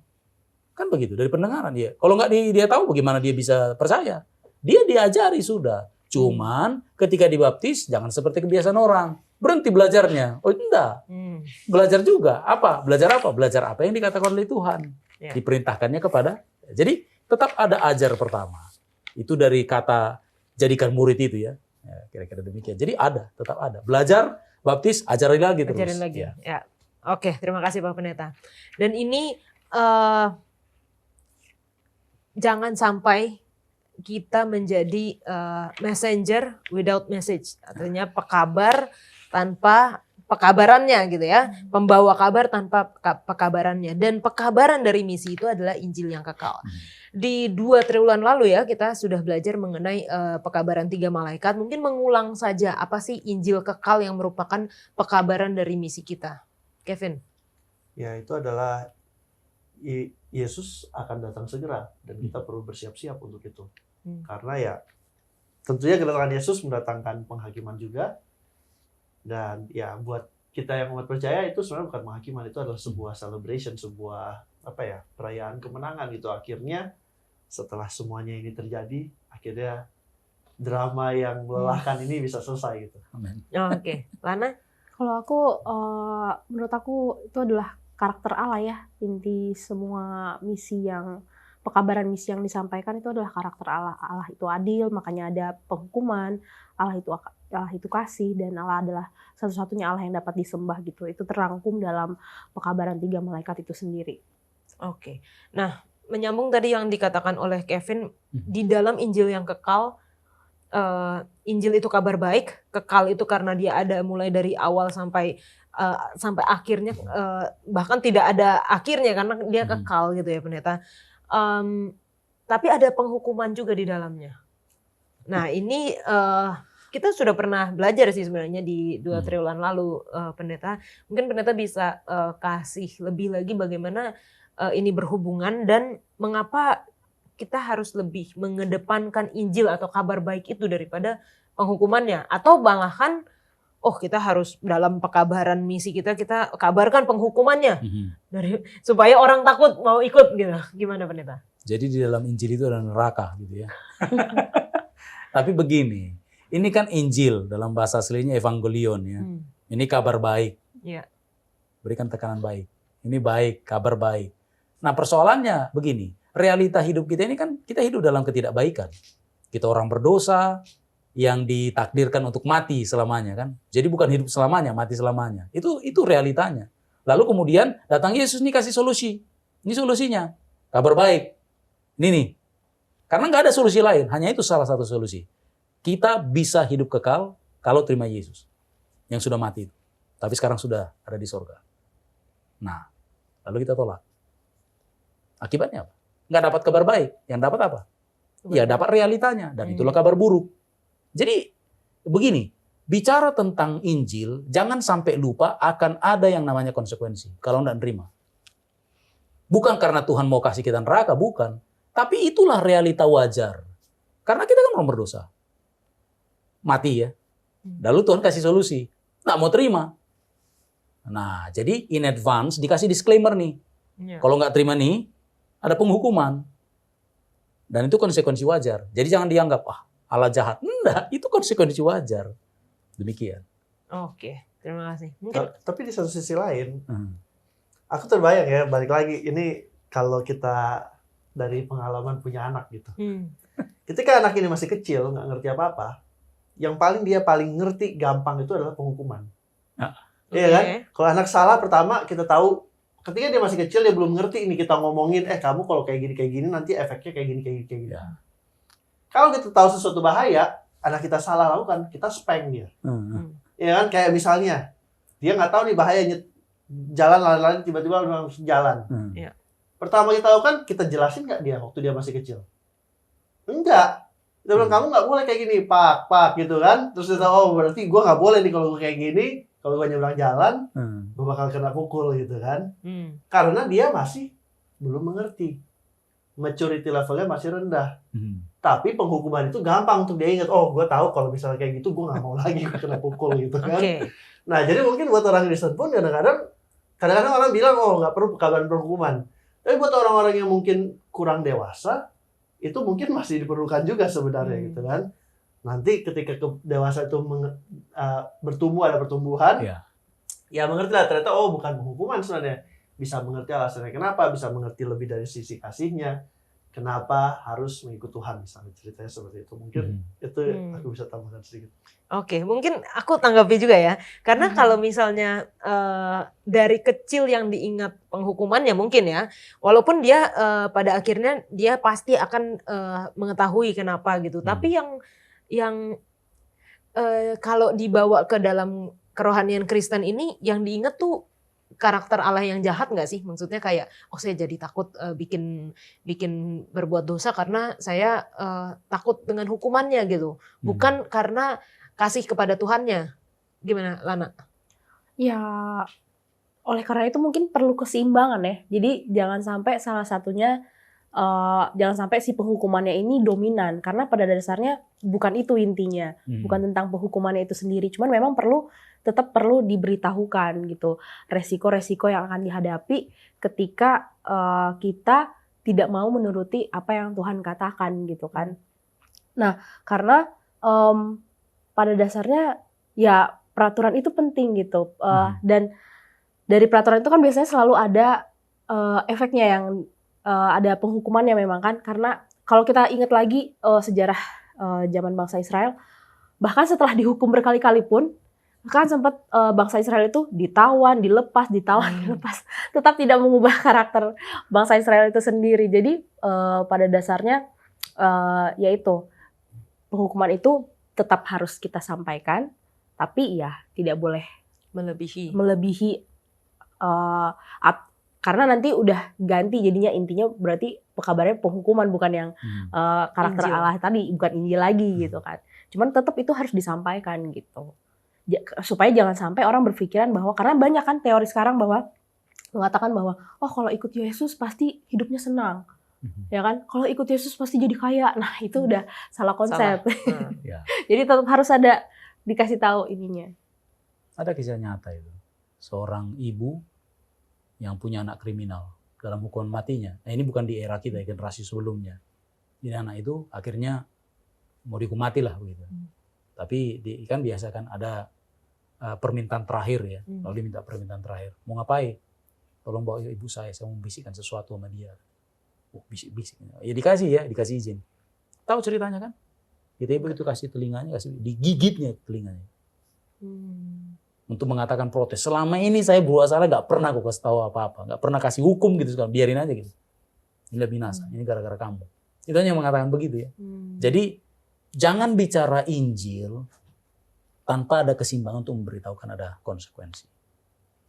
Kan begitu, dari pendengaran dia. Kalau nggak dia tahu bagaimana dia bisa percaya. Dia diajari sudah. Cuman ketika dibaptis jangan seperti kebiasaan orang. Berhenti belajarnya. Oh enggak. Belajar juga. Apa? Belajar apa? Belajar apa yang dikatakan oleh Tuhan. Ya. Diperintahkannya kepada. Jadi tetap ada ajar pertama. Itu dari kata jadikan murid itu ya. Kira-kira demikian. Jadi tetap ada. Belajar, baptis, ajarin lagi terus. Ajarin lagi. Ya. Oke, terima kasih Pak Pendeta. Dan ini jangan sampai kita menjadi messenger without message. Artinya pekabar tanpa pekabarannya gitu ya. Pembawa kabar tanpa pekabarannya. Dan pekabaran dari misi itu adalah Injil yang kekal. Di 2 triwulan lalu ya kita sudah belajar mengenai pekabaran 3 malaikat. Mungkin mengulang saja apa sih Injil kekal yang merupakan pekabaran dari misi kita. Kevin. Ya itu adalah Yesus akan datang segera dan kita perlu bersiap-siap untuk itu. Karena ya tentunya kedatangan Yesus mendatangkan penghakiman juga. Dan ya buat kita yang umat percaya itu sebenarnya bukan penghakiman, itu adalah sebuah celebration, sebuah perayaan kemenangan gitu. Akhirnya setelah semuanya ini terjadi, akhirnya drama yang melelahkan ini bisa selesai gitu. Amin. Oke, Lana? Kalau aku, menurut aku itu adalah karakter Allah ya. Inti semua pekabaran misi yang disampaikan itu adalah karakter Allah. Allah itu adil, makanya ada penghukuman. Allah itu kasih, dan Allah adalah satu-satunya Allah yang dapat disembah gitu. Itu terangkum dalam pekabaran 3 malaikat itu sendiri. Oke. Nah, menyambung tadi yang dikatakan oleh Kevin, di dalam Injil yang kekal, Injil itu kabar baik, kekal itu karena dia ada mulai dari awal sampai akhirnya, bahkan tidak ada akhirnya karena dia kekal gitu ya pendeta. Tapi ada penghukuman juga di dalamnya. Nah ini kita sudah pernah belajar sih sebenarnya di 2 triwulan lalu, pendeta. Mungkin pendeta bisa kasih lebih lagi bagaimana ini berhubungan dan mengapa kita harus lebih mengedepankan Injil atau kabar baik itu daripada penghukumannya, atau malahan kita harus dalam pekabaran misi kita kabarkan penghukumannya supaya orang takut mau ikut gitu. Gimana pendeta? Jadi di dalam Injil itu ada neraka gitu ya. Tapi begini, ini kan Injil dalam bahasa aslinya evangelion ya. Ini kabar baik. Yeah. Berikan tekanan baik. Ini baik, kabar baik. Nah persoalannya begini, realita hidup kita ini kan kita hidup dalam ketidakbaikan. Kita orang berdosa yang ditakdirkan untuk mati selamanya kan. Jadi bukan hidup selamanya, mati selamanya. Itu realitanya. Lalu kemudian datang Yesus nih kasih solusi. Ini solusinya. Kabar baik. Ini nih. Karena nggak ada solusi lain, hanya itu salah satu solusi. Kita bisa hidup kekal kalau terima Yesus yang sudah mati itu. Tapi sekarang sudah ada di sorga. Nah, lalu kita tolak. Akibatnya apa? Nggak dapat kabar baik. Yang dapat apa? Ya dapat realitanya. Dan itulah kabar buruk. Jadi begini, bicara tentang Injil, jangan sampai lupa akan ada yang namanya konsekuensi kalau nggak nerima. Bukan karena Tuhan mau kasih kita neraka, bukan. Tapi itulah realita wajar. Karena kita kan orang berdosa. Mati ya. Lalu Tuhan kasih solusi. Nggak mau terima. Nah, jadi in advance dikasih disclaimer nih. Kalau nggak terima nih, ada penghukuman. Dan itu konsekuensi wajar. Jadi jangan dianggap, Allah jahat. Enggak, itu konsekuensi wajar. Demikian. Oke, terima kasih. Mungkin. Tapi di satu sisi lain, aku terbayang ya, balik lagi, ini kalau kita dari pengalaman punya anak gitu. Ketika anak ini masih kecil, nggak ngerti apa-apa, yang dia paling ngerti gampang itu adalah penghukuman. Iya kan? Kalau anak salah pertama kita tahu, ketika dia masih kecil dia belum ngerti, ini kita ngomongin, kamu kalau kayak gini nanti efeknya kayak gini. Ya. Kalau kita tahu sesuatu bahaya, anak kita salah lakukan, kita spank dia. Ya kan? Kayak misalnya, dia nggak tahu nih bahayanya jalan lari-lari tiba-tiba udah jalan. Pertama kita lakukan, kita jelasin nggak dia waktu dia masih kecil? Enggak. Kita bilang, kamu nggak boleh kayak gini, pak, gitu kan. Terus dia tahu, berarti gue nggak boleh nih kalau gue kayak gini, kalau gue nyebrang jalan, gue bakal kena pukul gitu kan. Karena dia masih belum mengerti. Maturity levelnya masih rendah. Tapi penghukuman itu gampang untuk dia ingat, gue tahu kalau misalnya kayak gitu, gue nggak mau lagi gue kena pukul gitu kan. Nah, jadi mungkin buat orang Kristen pun kadang-kadang orang bilang, nggak perlu kabar penghukuman. Tapi buat orang-orang yang mungkin kurang dewasa, itu mungkin masih diperlukan juga sebenarnya gitu kan. Nanti ketika dewasa itu bertumbuh, ada pertumbuhan, ya mengerti lah ternyata bukan penghukuman sebenarnya. Bisa mengerti alasannya kenapa, bisa mengerti lebih dari sisi kasihnya, kenapa harus mengikut Tuhan, misalnya ceritanya seperti itu. Mungkin itu aku bisa tambahkan sedikit. Oke, mungkin aku tanggapi juga ya. Karena kalau misalnya dari kecil yang diingat penghukumannya mungkin ya, walaupun dia pada akhirnya dia pasti akan mengetahui kenapa gitu. Tapi yang kalau dibawa ke dalam kerohanian Kristen ini, yang diingat tuh karakter Allah yang jahat nggak sih? Maksudnya kayak, saya jadi takut bikin berbuat dosa karena saya takut dengan hukumannya gitu. Bukan karena kasih kepada Tuhannya. Gimana, Lana? Ya, oleh karena itu mungkin perlu keseimbangan ya. Jadi jangan sampai salah satunya, jangan sampai si penghukumannya ini dominan. Karena pada dasarnya bukan itu intinya. Bukan tentang penghukumannya itu sendiri. Cuman memang tetap perlu diberitahukan gitu. Resiko-resiko yang akan dihadapi ketika kita tidak mau menuruti apa yang Tuhan katakan gitu kan. Nah, karena pada dasarnya ya peraturan itu penting gitu. Dan dari peraturan itu kan biasanya selalu ada efeknya yang ada penghukumannya memang kan. Karena kalau kita ingat lagi sejarah zaman bangsa Israel, bahkan setelah dihukum berkali-kali pun, kan sempat bangsa Israel itu ditawan, dilepas, dilepas. Tetap tidak mengubah karakter bangsa Israel itu sendiri. Jadi pada dasarnya yaitu penghukuman itu tetap harus kita sampaikan, tapi ya tidak boleh melebihi karena nanti udah ganti jadinya, intinya berarti kabarnya penghukuman, bukan yang karakter Injil. Allah tadi, bukan Injil lagi gitu kan. Cuman tetap itu harus disampaikan gitu. Supaya jangan sampai orang berpikiran bahwa, karena banyak kan teori sekarang bahwa mengatakan bahwa kalau ikut Yesus pasti hidupnya senang. Ya kan? Kalau ikut Yesus pasti jadi kaya. Nah, itu udah salah konsep. Jadi tetap harus ada dikasih tahu ininya. Ada kisah nyata itu. Seorang ibu yang punya anak kriminal dalam hukuman matinya. Nah, ini bukan di era kita, generasi sebelumnya. Jadi anak itu akhirnya mau dihukum mati lah begitu. Tapi kan biasa kan ada permintaan terakhir ya. Lalu diminta permintaan terakhir. Mau ngapain? Tolong bawa ibu saya mau bisikkan sesuatu sama dia. Bisik-bisik. Ya dikasih izin. Tahu ceritanya kan? Kita ibu itu kasih telinganya, digigitnya telinganya. Untuk mengatakan protes. Selama ini saya buat salah, gak pernah aku kasih tahu apa-apa. Gak pernah kasih hukum gitu. Biarin aja gitu. Ini binasa. Ini gara-gara kamu. Itu hanya mengatakan begitu ya. Jadi jangan bicara Injil tanpa ada keseimbangan untuk memberitahukan ada konsekuensi.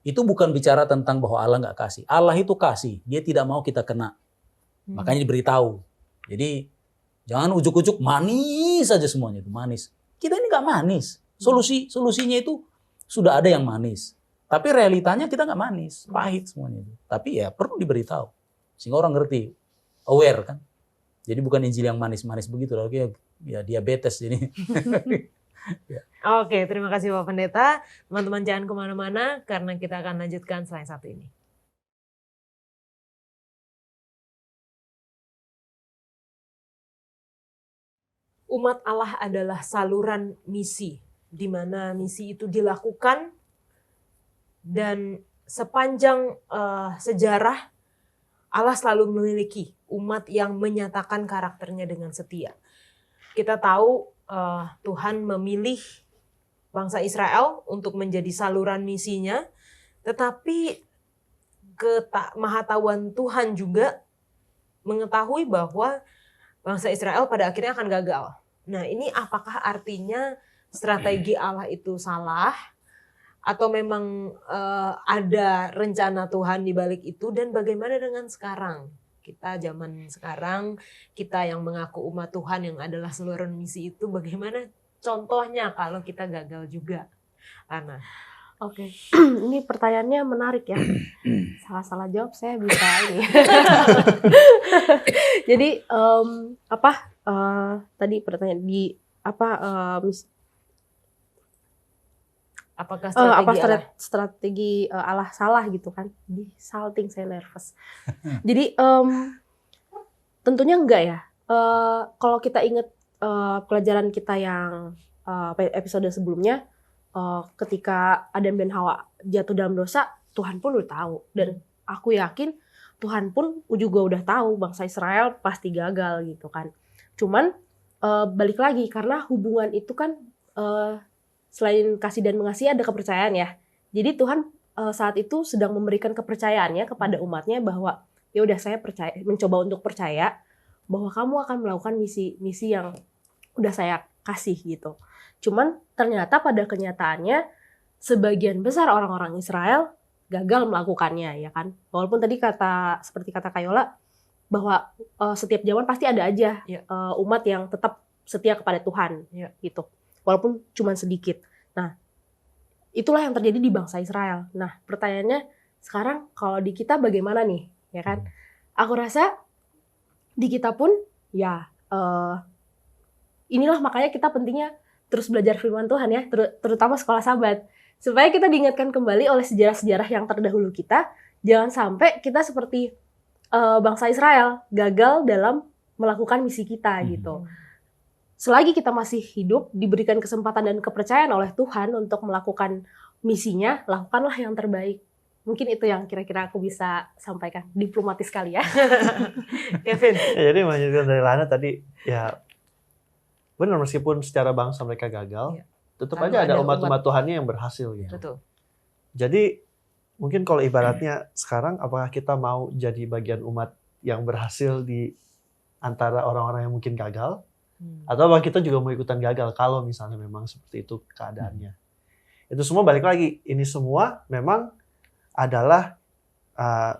Itu bukan bicara tentang bahwa Allah gak kasih. Allah itu kasih. Dia tidak mau kita kena. Makanya diberitahu. Jadi jangan ujuk-ujuk manis saja semuanya itu. Manis. Kita ini gak manis. Solusinya itu sudah ada yang manis. Tapi realitanya kita gak manis. Pahit semuanya itu. Tapi ya perlu diberitahu. Sehingga orang ngerti. Aware kan. Jadi bukan Injil yang manis-manis begitu. Lalu ya diabetes ini. Oke, terima kasih Pak Pendeta. Teman-teman jangan kemana-mana karena kita akan lanjutkan selain satu ini. Umat Allah adalah saluran misi, di mana misi itu dilakukan dan sepanjang sejarah Allah selalu memiliki umat yang menyatakan karakternya dengan setia. Kita tahu Tuhan memilih bangsa Israel untuk menjadi saluran misinya, tetapi kemahatauan Tuhan juga mengetahui bahwa bangsa Israel pada akhirnya akan gagal. Nah, ini apakah artinya strategi Allah itu salah? Atau memang ada rencana Tuhan di balik itu? Dan bagaimana dengan sekarang? Kita zaman sekarang, kita yang mengaku umat Tuhan yang adalah saluran misi itu, bagaimana contohnya kalau kita gagal juga? Ana. Oke, ini pertanyaannya menarik ya. Salah-salah jawab saya bisa ini. Jadi tadi pertanyaan di apakah strategi Allah salah gitu kan? Di salting saya nervous. Jadi tentunya enggak ya. Kalau kita ingat pelajaran kita yang episode sebelumnya, ketika Adam dan Hawa jatuh dalam dosa, Tuhan pun udah tahu. Dan aku yakin Tuhan pun juga udah tahu bangsa Israel pasti gagal gitu kan. Cuman balik lagi, karena hubungan itu kan selain kasih dan mengasihi ada kepercayaan ya. Jadi Tuhan saat itu sedang memberikan kepercayaannya kepada umatnya bahwa ya udah, saya percaya, mencoba untuk percaya bahwa kamu akan melakukan misi yang udah saya kasih gitu. Cuman ternyata pada kenyataannya sebagian besar orang-orang Israel gagal melakukannya ya kan. Walaupun tadi seperti kata Kayola bahwa setiap zaman pasti ada aja umat yang tetap setia kepada Tuhan gitu. Walaupun cuma sedikit. Nah, itulah yang terjadi di bangsa Israel. Nah, pertanyaannya sekarang kalau di kita bagaimana nih, ya kan? Aku rasa di kita pun ya inilah makanya kita pentingnya terus belajar firman Tuhan ya, terutama sekolah Sabat. Supaya kita diingatkan kembali oleh sejarah-sejarah yang terdahulu kita, jangan sampai kita seperti bangsa Israel gagal dalam melakukan misi kita gitu. selagi kita masih hidup, diberikan kesempatan dan kepercayaan oleh Tuhan untuk melakukan misinya, lakukanlah yang terbaik. Mungkin itu yang kira-kira aku bisa sampaikan. Diplomatis sekali ya. Kevin. Ya, jadi melanjutkan dari Lana tadi, ya benar, meskipun secara bangsa mereka gagal, Iya. tetap Lalu aja ada ada umat-umat Tuhannya yang berhasil gitu. Betul. Jadi mungkin kalau ibaratnya sekarang, apakah kita mau jadi bagian umat yang berhasil di antara orang-orang yang mungkin gagal, atau apakah kita juga mau ikutan gagal kalau misalnya memang seperti itu keadaannya. Itu semua balik lagi, ini semua memang adalah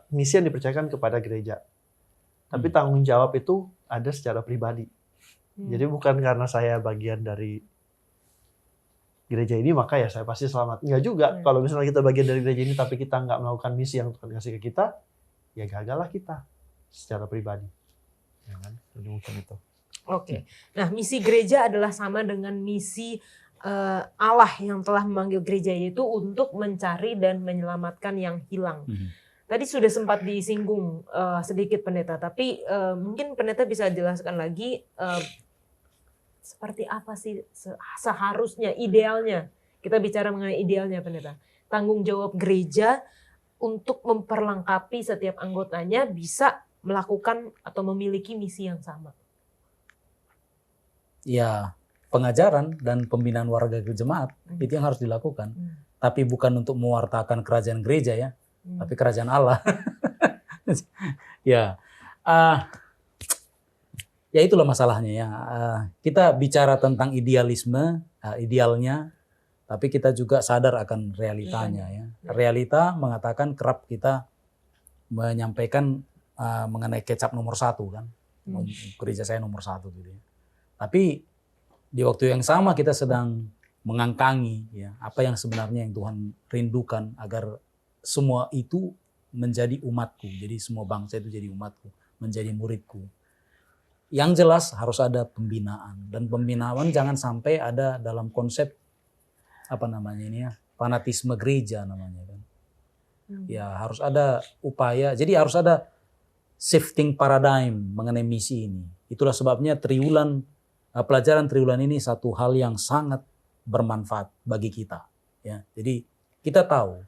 misi yang dipercayakan kepada gereja. Tapi tanggung jawab itu ada secara pribadi. Jadi bukan karena saya bagian dari gereja ini maka ya saya pasti selamat. Enggak juga. Kalau misalnya kita bagian dari gereja ini tapi kita nggak melakukan misi yang Tuhan kasih ke kita, ya gagallah kita secara pribadi. Ya kan? Jadi mungkin itu. Oke. Nah, misi gereja adalah sama dengan misi Allah yang telah memanggil gereja, yaitu untuk mencari dan menyelamatkan yang hilang. Tadi sudah sempat disinggung sedikit pendeta, tapi mungkin pendeta bisa jelaskan lagi seperti apa sih seharusnya, idealnya. Kita bicara mengenai idealnya pendeta. Tanggung jawab gereja untuk memperlengkapi setiap anggotanya bisa melakukan atau memiliki misi yang sama. Ya, pengajaran dan pembinaan warga jemaat itu yang harus dilakukan. Tapi bukan untuk mewartakan kerajaan gereja ya, tapi kerajaan Allah. Ya, ya itulah masalahnya ya. Kita bicara tentang idealisme, idealnya, tapi kita juga sadar akan realitanya ya. Realita mengatakan kerap kita menyampaikan mengenai kecap nomor 1 kan. Gereja saya nomor 1 gitu ya. Tapi di waktu yang sama kita sedang mengangkangi ya apa yang sebenarnya yang Tuhan rindukan agar semua itu menjadi umatku. Jadi semua bangsa itu jadi umatku, menjadi muridku. Yang jelas harus ada pembinaan, dan pembinaan jangan sampai ada dalam konsep apa namanya ini ya, fanatisme gereja namanya kan. Ya harus ada upaya. Jadi harus ada shifting paradigm mengenai misi ini. Itulah sebabnya pelajaran triwulan ini satu hal yang sangat bermanfaat bagi kita. Ya, jadi kita tahu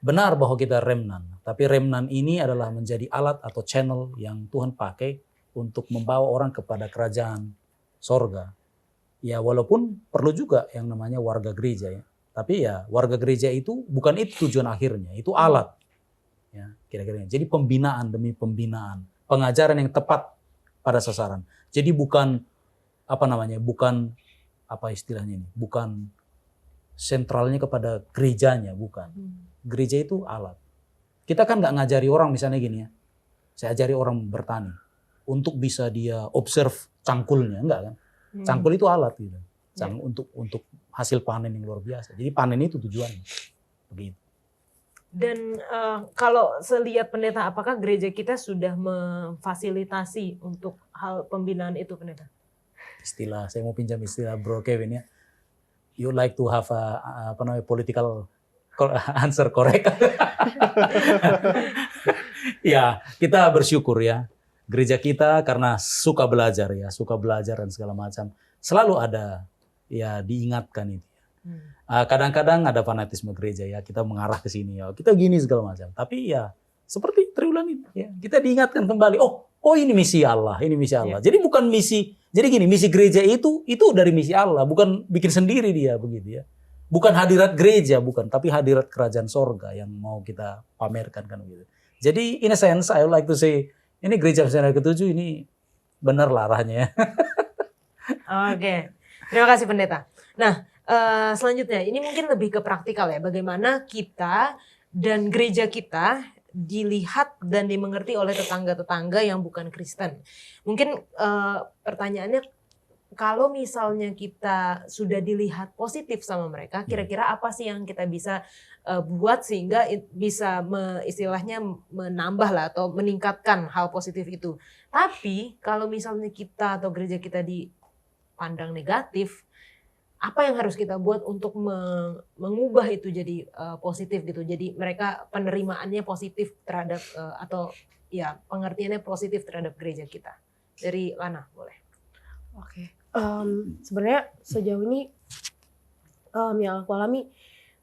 benar bahwa kita remnant, tapi remnant ini adalah menjadi alat atau channel yang Tuhan pakai untuk membawa orang kepada kerajaan sorga. Ya walaupun perlu juga yang namanya warga gereja ya, tapi ya warga gereja itu bukan itu tujuan akhirnya, itu alat. Ya kira-kira. Jadi pembinaan demi pembinaan, pengajaran yang tepat pada sasaran. Jadi bukan bukan apa istilahnya ini, bukan sentralnya kepada gerejanya, bukan. Gereja itu alat. Kita kan nggak ngajari orang misalnya gini ya, saya ajari orang bertani untuk bisa dia observe cangkulnya, enggak kan? Cangkul itu alat gitu, untuk hasil panen yang luar biasa. Jadi panen itu tujuannya, begitu. Dan kalau selihat pendeta, apakah gereja kita sudah memfasilitasi untuk hal pembinaan itu pendeta? Saya mau pinjam istilah Bro Kevin ya. You like to have political answer correct. Ya, kita bersyukur ya. Gereja kita karena suka belajar dan segala macam. Selalu ada ya diingatkan itu. Kadang-kadang ada fanatisme gereja ya, kita mengarah ke sini ya. Kita gini segala macam. Tapi ya seperti triwulan ini ya, kita diingatkan kembali, oh ini misi Allah, ini misi Allah. Jadi bukan misi. Jadi gini, misi gereja itu dari misi Allah, bukan bikin sendiri dia begitu ya. Bukan hadirat gereja, bukan, tapi hadirat kerajaan sorga yang mau kita pamerkan kan begitu. Jadi in a sense, I would like to say, ini gereja misionaris ke-7 ini benar lah arahnya. Oke, terima kasih pendeta. Nah, selanjutnya ini mungkin lebih ke praktikal ya, bagaimana kita dan gereja kita dilihat dan dimengerti oleh tetangga-tetangga yang bukan Kristen. Mungkin pertanyaannya, kalau misalnya kita sudah dilihat positif sama mereka, kira-kira apa sih yang kita bisa buat sehingga bisa istilahnya menambah lah atau meningkatkan hal positif itu. Tapi kalau misalnya kita atau gereja kita dipandang negatif, apa yang harus kita buat untuk mengubah itu jadi positif gitu. Jadi mereka penerimaannya positif terhadap atau ya pengertiannya positif terhadap gereja kita. Dari Lana boleh. Oke. Sebenarnya sejauh ini yang aku alami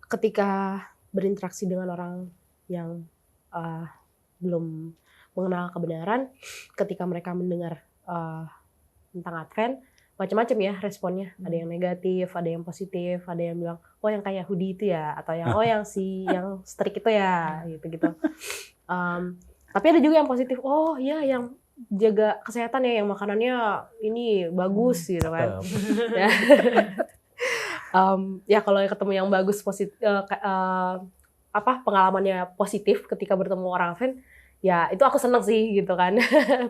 ketika berinteraksi dengan orang yang belum mengenal kebenaran, ketika mereka mendengar tentang Advent, macam-macam ya responnya. Ada yang negatif, ada yang positif, ada yang bilang, oh yang kayak Yahudi itu ya, atau yang oh yang yang strik itu ya, gitu-gitu. Tapi ada juga yang positif, oh ya yang jaga kesehatan ya, yang makanannya ini bagus gitu kan. Ya. Ya kalau ketemu yang bagus positif, pengalamannya positif ketika bertemu orang Advent, ya itu aku seneng sih gitu kan.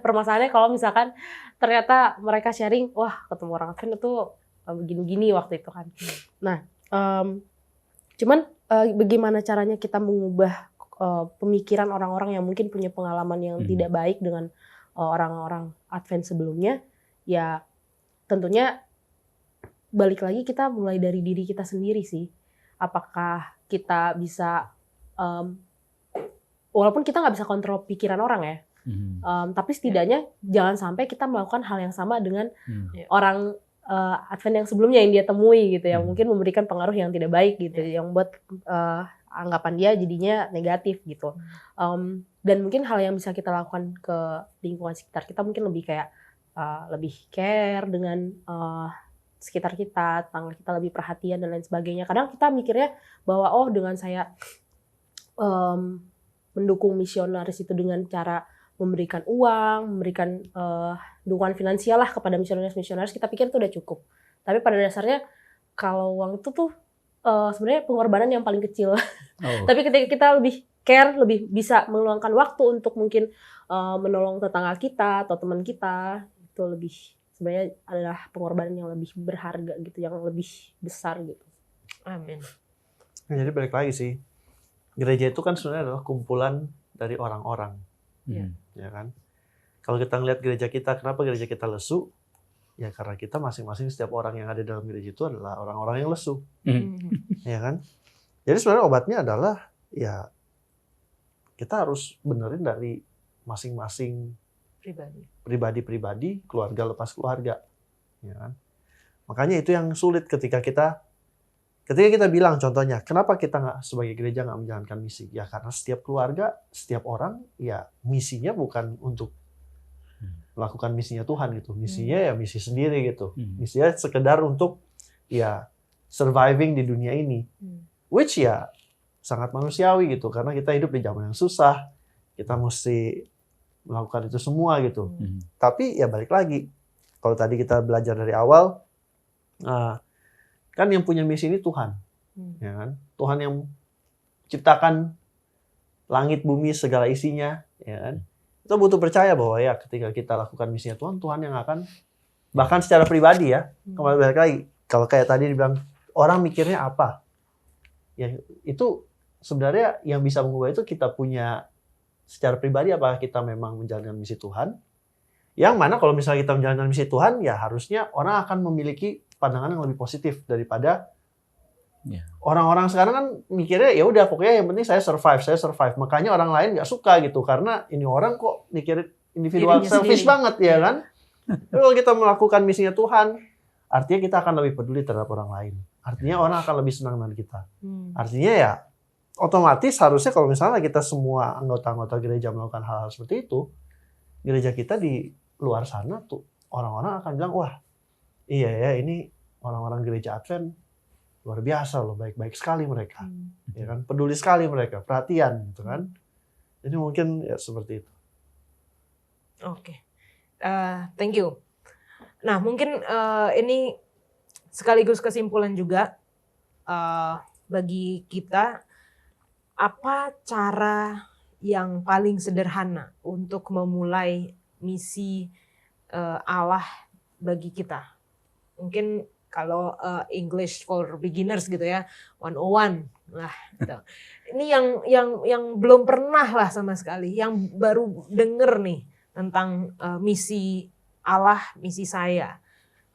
Permasalahannya kalau misalkan ternyata mereka sharing, wah ketemu orang Advent itu begini-gini waktu itu kan. Nah, cuman bagaimana caranya kita mengubah pemikiran orang-orang yang mungkin punya pengalaman yang tidak baik dengan orang-orang Advent sebelumnya, ya tentunya balik lagi kita mulai dari diri kita sendiri sih. Apakah kita bisa walaupun kita nggak bisa kontrol pikiran orang ya, tapi setidaknya jangan sampai kita melakukan hal yang sama dengan orang Advent yang sebelumnya yang dia temui gitu, yang mungkin memberikan pengaruh yang tidak baik gitu, yang buat anggapan dia jadinya negatif gitu. Dan mungkin hal yang bisa kita lakukan ke lingkungan sekitar kita mungkin lebih kayak lebih care dengan sekitar kita, tetangga kita lebih perhatian dan lain sebagainya. Kadang kita mikirnya bahwa oh dengan saya mendukung misionaris itu dengan cara memberikan uang, memberikan dukungan finansial lah kepada misionaris, kita pikir itu udah cukup. Tapi pada dasarnya kalau uang itu tuh sebenarnya pengorbanan yang paling kecil. Tapi ketika kita lebih care, lebih bisa meluangkan waktu untuk mungkin menolong tetangga kita atau teman kita, itu lebih sebenarnya adalah pengorbanan yang lebih berharga gitu, yang lebih besar gitu. Amin. Jadi balik lagi sih, gereja itu kan sebenarnya adalah kumpulan dari orang-orang, ya kan? Kalau kita ngelihat gereja kita, kenapa gereja kita lesu? Ya karena kita masing-masing, setiap orang yang ada dalam gereja itu adalah orang-orang yang lesu, ya kan? Jadi sebenarnya obatnya adalah ya kita harus benerin dari masing-masing pribadi, keluarga lepas keluarga, ya kan? Makanya itu yang sulit ketika kita bilang, contohnya, kenapa kita nggak sebagai gereja nggak menjalankan misi? Ya karena setiap keluarga, setiap orang, ya misinya bukan untuk melakukan misinya Tuhan gitu. Misinya ya misi sendiri gitu. Misinya sekedar untuk ya surviving di dunia ini. Which ya sangat manusiawi gitu. Karena kita hidup di zaman yang susah. Kita mesti melakukan itu semua gitu. Tapi ya balik lagi. Kalau tadi kita belajar dari awal, kan yang punya misi ini Tuhan. Ya kan? Tuhan yang ciptakan langit, bumi, segala isinya. Ya kan? Kita butuh percaya bahwa ya ketika kita lakukan misinya Tuhan, Tuhan yang akan, bahkan secara pribadi ya, kembali balik lagi, kalau kayak tadi dibilang, orang mikirnya apa? Ya itu sebenarnya yang bisa mengubah itu kita punya secara pribadi, apakah kita memang menjalankan misi Tuhan? Yang mana kalau misalnya kita menjalankan misi Tuhan, ya harusnya orang akan memiliki pandangan yang lebih positif daripada orang-orang sekarang kan mikirnya ya udah pokoknya yang penting saya survive. Makanya orang lain nggak suka gitu karena ini orang kok mikirin individual, selfish banget ya kan. Tapi kalau kita melakukan misinya Tuhan, artinya kita akan lebih peduli terhadap orang lain. Artinya orang akan lebih senang dengan kita. Artinya ya otomatis harusnya kalau misalnya kita semua anggota-anggota gereja melakukan hal-hal seperti itu, gereja kita di luar sana tuh orang-orang akan bilang, wah iya ya ini orang-orang gereja Advent luar biasa loh, baik-baik sekali mereka, ya kan, peduli sekali mereka, perhatian gitu kan. Jadi mungkin ya seperti itu. Oke. Thank you. Nah mungkin ini sekaligus kesimpulan juga bagi kita, apa cara yang paling sederhana untuk memulai misi Allah bagi kita? Mungkin kalau English for beginners gitu ya, 101 lah gitu. Ini yang belum pernah lah sama sekali, yang baru denger nih tentang misi Allah, misi saya.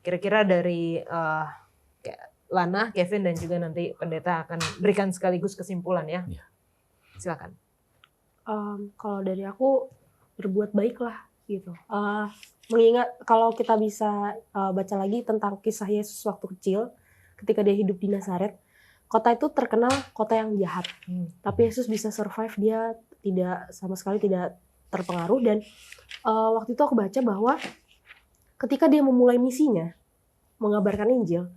Kira-kira dari Lana, Kevin, dan juga nanti pendeta akan berikan sekaligus kesimpulan ya. Silakan. Kalau dari aku, berbuat baiklah gitu. Mengingat kalau kita bisa baca lagi tentang kisah Yesus waktu kecil, ketika dia hidup di Nazaret, kota itu terkenal kota yang jahat. Tapi Yesus bisa survive, dia tidak sama sekali tidak terpengaruh. Dan waktu itu aku baca bahwa ketika dia memulai misinya, mengabarkan Injil,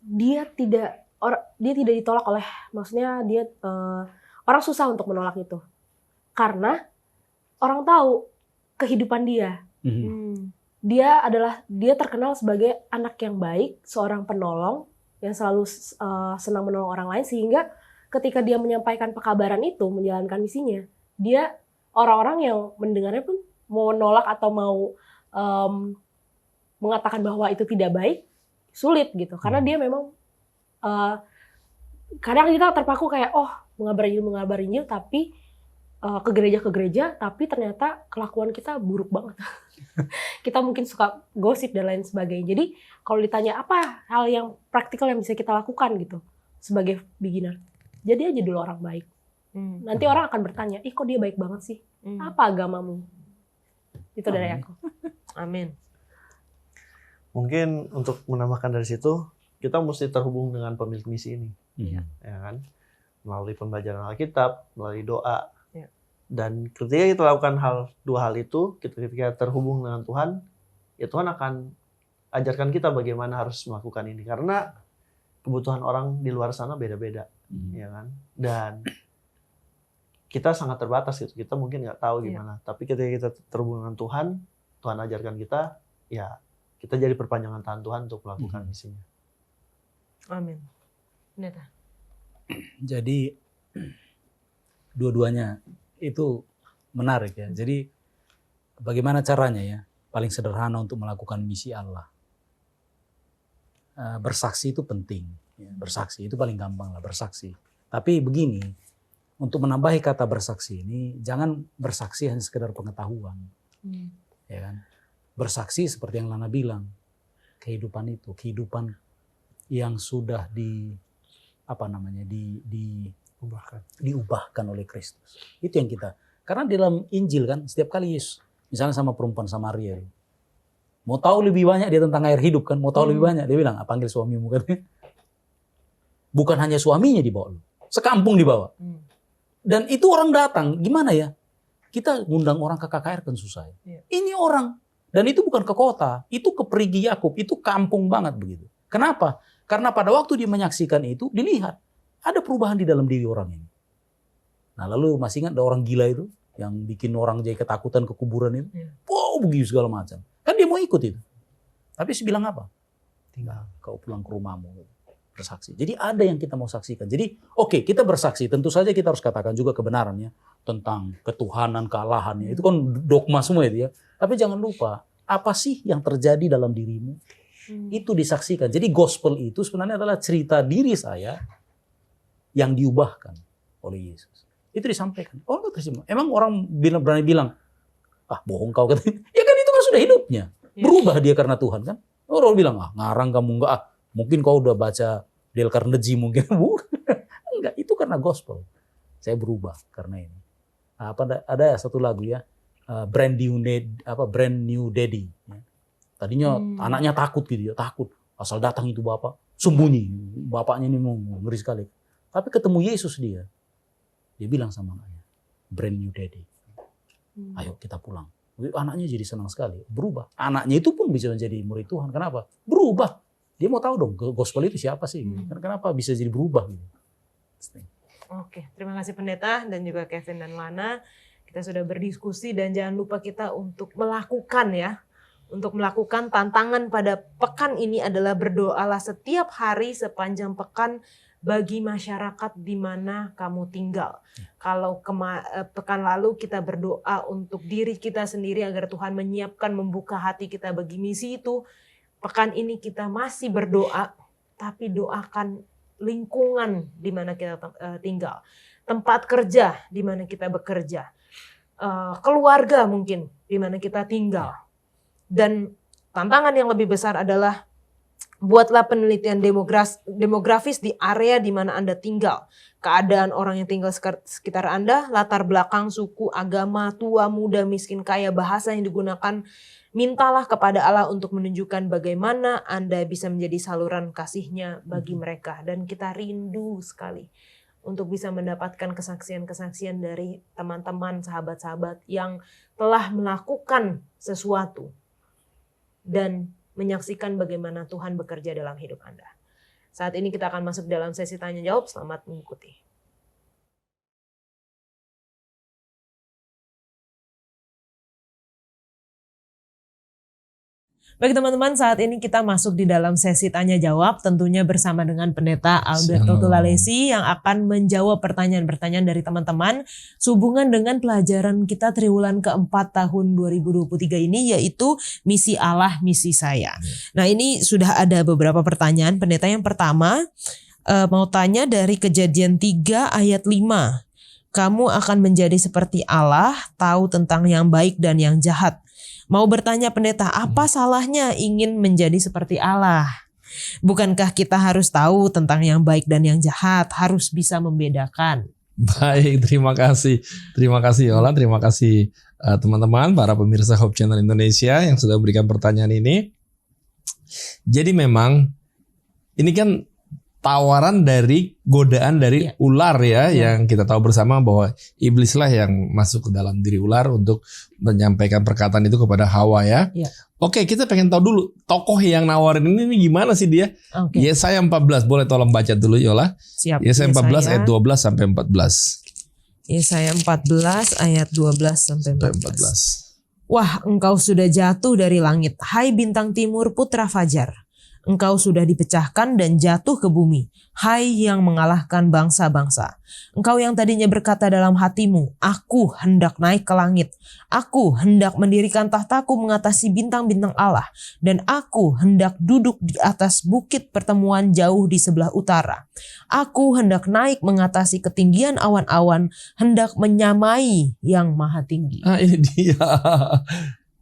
dia tidak ditolak oleh, maksudnya dia orang susah untuk menolak itu, karena orang tahu kehidupan dia. Dia terkenal sebagai anak yang baik, seorang penolong yang selalu senang menolong orang lain, sehingga ketika dia menyampaikan pekabaran itu, menjalankan misinya, dia orang-orang yang mendengarnya pun mau menolak atau mau mengatakan bahwa itu tidak baik, sulit gitu, karena dia memang kadang kita terpaku kayak mengabar Injil tapi ke gereja, tapi ternyata kelakuan kita buruk banget. Kita mungkin suka gosip dan lain sebagainya. Jadi kalau ditanya apa hal yang praktikal yang bisa kita lakukan gitu sebagai beginner, jadi aja dulu orang baik. Nanti orang akan bertanya, kok dia baik banget sih? Apa agamamu? Itu dari aku. Amin. Mungkin untuk menambahkan dari situ, kita mesti terhubung dengan pemilik misi ini, ya kan? Melalui pembelajaran Alkitab, melalui doa. Dan ketika kita lakukan dua hal itu, ketika terhubung dengan Tuhan, ya Tuhan akan ajarkan kita bagaimana harus melakukan ini. Karena kebutuhan orang di luar sana beda-beda, ya kan? Dan kita sangat terbatas gitu. Kita mungkin nggak tahu gimana. Tapi ketika kita terhubung dengan Tuhan, Tuhan ajarkan kita, ya kita jadi perpanjangan tangan Tuhan untuk melakukan misinya. Amin. Neta. Jadi dua-duanya itu menarik ya. Jadi bagaimana caranya ya? Paling sederhana untuk melakukan misi Allah. Bersaksi itu penting. Ya. Bersaksi itu paling gampang lah, bersaksi. Tapi begini, untuk menambahi kata bersaksi ini, jangan bersaksi hanya sekedar pengetahuan. Ya kan? Bersaksi seperti yang Lana bilang, kehidupan itu, kehidupan yang sudah diubahkan oleh Kristus. Itu yang kita. Karena di dalam Injil kan setiap kali Yesus, misalnya sama perempuan Samaria, mau tahu lebih banyak dia tentang air hidup kan, mau tahu lebih banyak, dia bilang, panggil suamimu kan. Bukan hanya suaminya dibawa, sekampung dibawa. Dan itu orang datang, gimana ya? Kita ngundang orang ke KKR kan susah ya. Ini orang, dan itu bukan ke kota, itu ke Perigi Yakub, itu kampung banget begitu. Kenapa? Karena pada waktu dia menyaksikan itu, dilihat ada perubahan di dalam diri orang ini. Nah lalu masih ingat ada orang gila itu yang bikin orang jadi ketakutan ke kuburan itu. Wow, begitu segala macam. Kan dia mau ikut itu. Tapi dia bilang apa? Tinggal kau pulang ke rumahmu. Bersaksi. Jadi ada yang kita mau saksikan. Jadi oke, kita bersaksi. Tentu saja kita harus katakan juga kebenarannya tentang ketuhanan, kealahannya. Itu kan dogma semua itu ya. Tapi jangan lupa, apa sih yang terjadi dalam dirimu? Itu disaksikan. Jadi gospel itu sebenarnya adalah cerita diri saya yang diubahkan oleh Yesus. Itu disampaikan. Terima. Emang orang berani bilang, bohong kau katanya. Ya kan itu kan sudah hidupnya. Berubah dia karena Tuhan kan. Orang bilang, ngarang kamu enggak. Mungkin kau udah baca Dale Carnegie mungkin. Enggak, itu karena gospel. Saya berubah karena ini. Ada satu lagu ya. Brand New Daddy. Tadinya anaknya takut gitu ya. Takut. Asal datang itu bapak. Sembunyi. Bapaknya ini ngeri sekali. Tapi ketemu Yesus dia bilang sama anaknya, brand new daddy. Ayo kita pulang. Anaknya jadi senang sekali, berubah. Anaknya itu pun bisa menjadi murid Tuhan. Kenapa? Berubah. Dia mau tahu dong, gospel itu siapa sih? Kenapa bisa jadi berubah? Oke, terima kasih pendeta dan juga Kevin dan Lana. Kita sudah berdiskusi dan jangan lupa kita untuk melakukan ya. Untuk melakukan tantangan pada pekan ini adalah berdoalah setiap hari sepanjang pekan bagi masyarakat di mana kamu tinggal. Kalau pekan lalu kita berdoa untuk diri kita sendiri agar Tuhan menyiapkan, membuka hati kita bagi misi itu, pekan ini kita masih berdoa, tapi doakan lingkungan di mana kita tinggal, tempat kerja di mana kita bekerja, keluarga mungkin di mana kita tinggal. Dan tantangan yang lebih besar adalah Buatlah penelitian demografis di area di mana Anda tinggal. Keadaan orang yang tinggal sekitar Anda, latar belakang, suku, agama, tua, muda, miskin, kaya, bahasa yang digunakan. Mintalah kepada Allah untuk menunjukkan bagaimana Anda bisa menjadi saluran kasih-Nya bagi mereka. Dan kita rindu sekali untuk bisa mendapatkan kesaksian-kesaksian dari teman-teman, sahabat-sahabat yang telah melakukan sesuatu dan menyaksikan bagaimana Tuhan bekerja dalam hidup Anda. Saat ini kita akan masuk dalam sesi tanya jawab. Selamat mengikuti. Baik teman-teman, saat ini kita masuk di dalam sesi tanya jawab, tentunya bersama dengan Pendeta Alberto Tulalesi yang akan menjawab pertanyaan-pertanyaan dari teman-teman sehubungan dengan pelajaran kita triwulan keempat tahun 2023 ini, yaitu misi Allah, misi saya. Nah, ini sudah ada beberapa pertanyaan. Pendeta, yang pertama mau tanya dari Kejadian 3 ayat 5. Kamu akan menjadi seperti Allah, tahu tentang yang baik dan yang jahat. Mau bertanya Pendeta, apa salahnya ingin menjadi seperti Allah? Bukankah kita harus tahu tentang yang baik dan yang jahat, harus bisa membedakan? Baik, terima kasih. Terima kasih Yola, terima kasih teman-teman, para pemirsa Hope Channel Indonesia yang sudah berikan pertanyaan ini. Jadi memang ini kan tawaran dari godaan dari ular ya, yang kita tahu bersama bahwa iblislah yang masuk ke dalam diri ular untuk menyampaikan perkataan itu kepada Hawa ya. Oke, kita pengen tahu dulu tokoh yang nawarin ini gimana sih dia? Yesaya 14, boleh tolong baca dulu Yola. Siap. Yesaya 14 ayat 12 sampai 14. Yesaya 14 ayat 12 sampai 14. Wah, engkau sudah jatuh dari langit, hai bintang timur putra fajar. Engkau sudah dipecahkan dan jatuh ke bumi, hai yang mengalahkan bangsa-bangsa. Engkau yang tadinya berkata dalam hatimu, aku hendak naik ke langit. Aku hendak mendirikan tahtaku mengatasi bintang-bintang Allah. Dan aku hendak duduk di atas bukit pertemuan jauh di sebelah utara. Aku hendak naik mengatasi ketinggian awan-awan, hendak menyamai yang maha tinggi. Ini dia.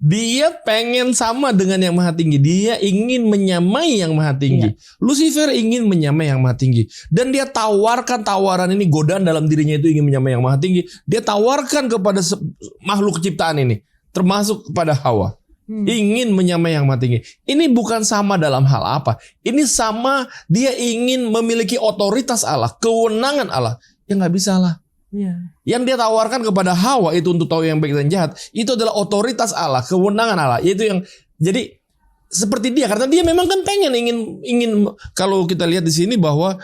Dia pengen sama dengan yang maha tinggi. Dia ingin menyamai yang maha tinggi. Lucifer ingin menyamai yang maha tinggi. Dan dia tawarkan tawaran ini, godaan dalam dirinya itu ingin menyamai yang maha tinggi. Dia tawarkan kepada makhluk ciptaan ini, termasuk kepada Hawa. Ingin menyamai yang maha tinggi. Ini bukan sama dalam hal apa. Ini sama, dia ingin memiliki otoritas Allah, kewenangan Allah. Ya gak bisa lah. Yang dia tawarkan kepada Hawa itu untuk tahu yang baik dan jahat, itu adalah otoritas Allah, kewenangan Allah. Itu yang jadi seperti dia, karena dia memang kan pengen ingin kalau kita lihat di sini bahwa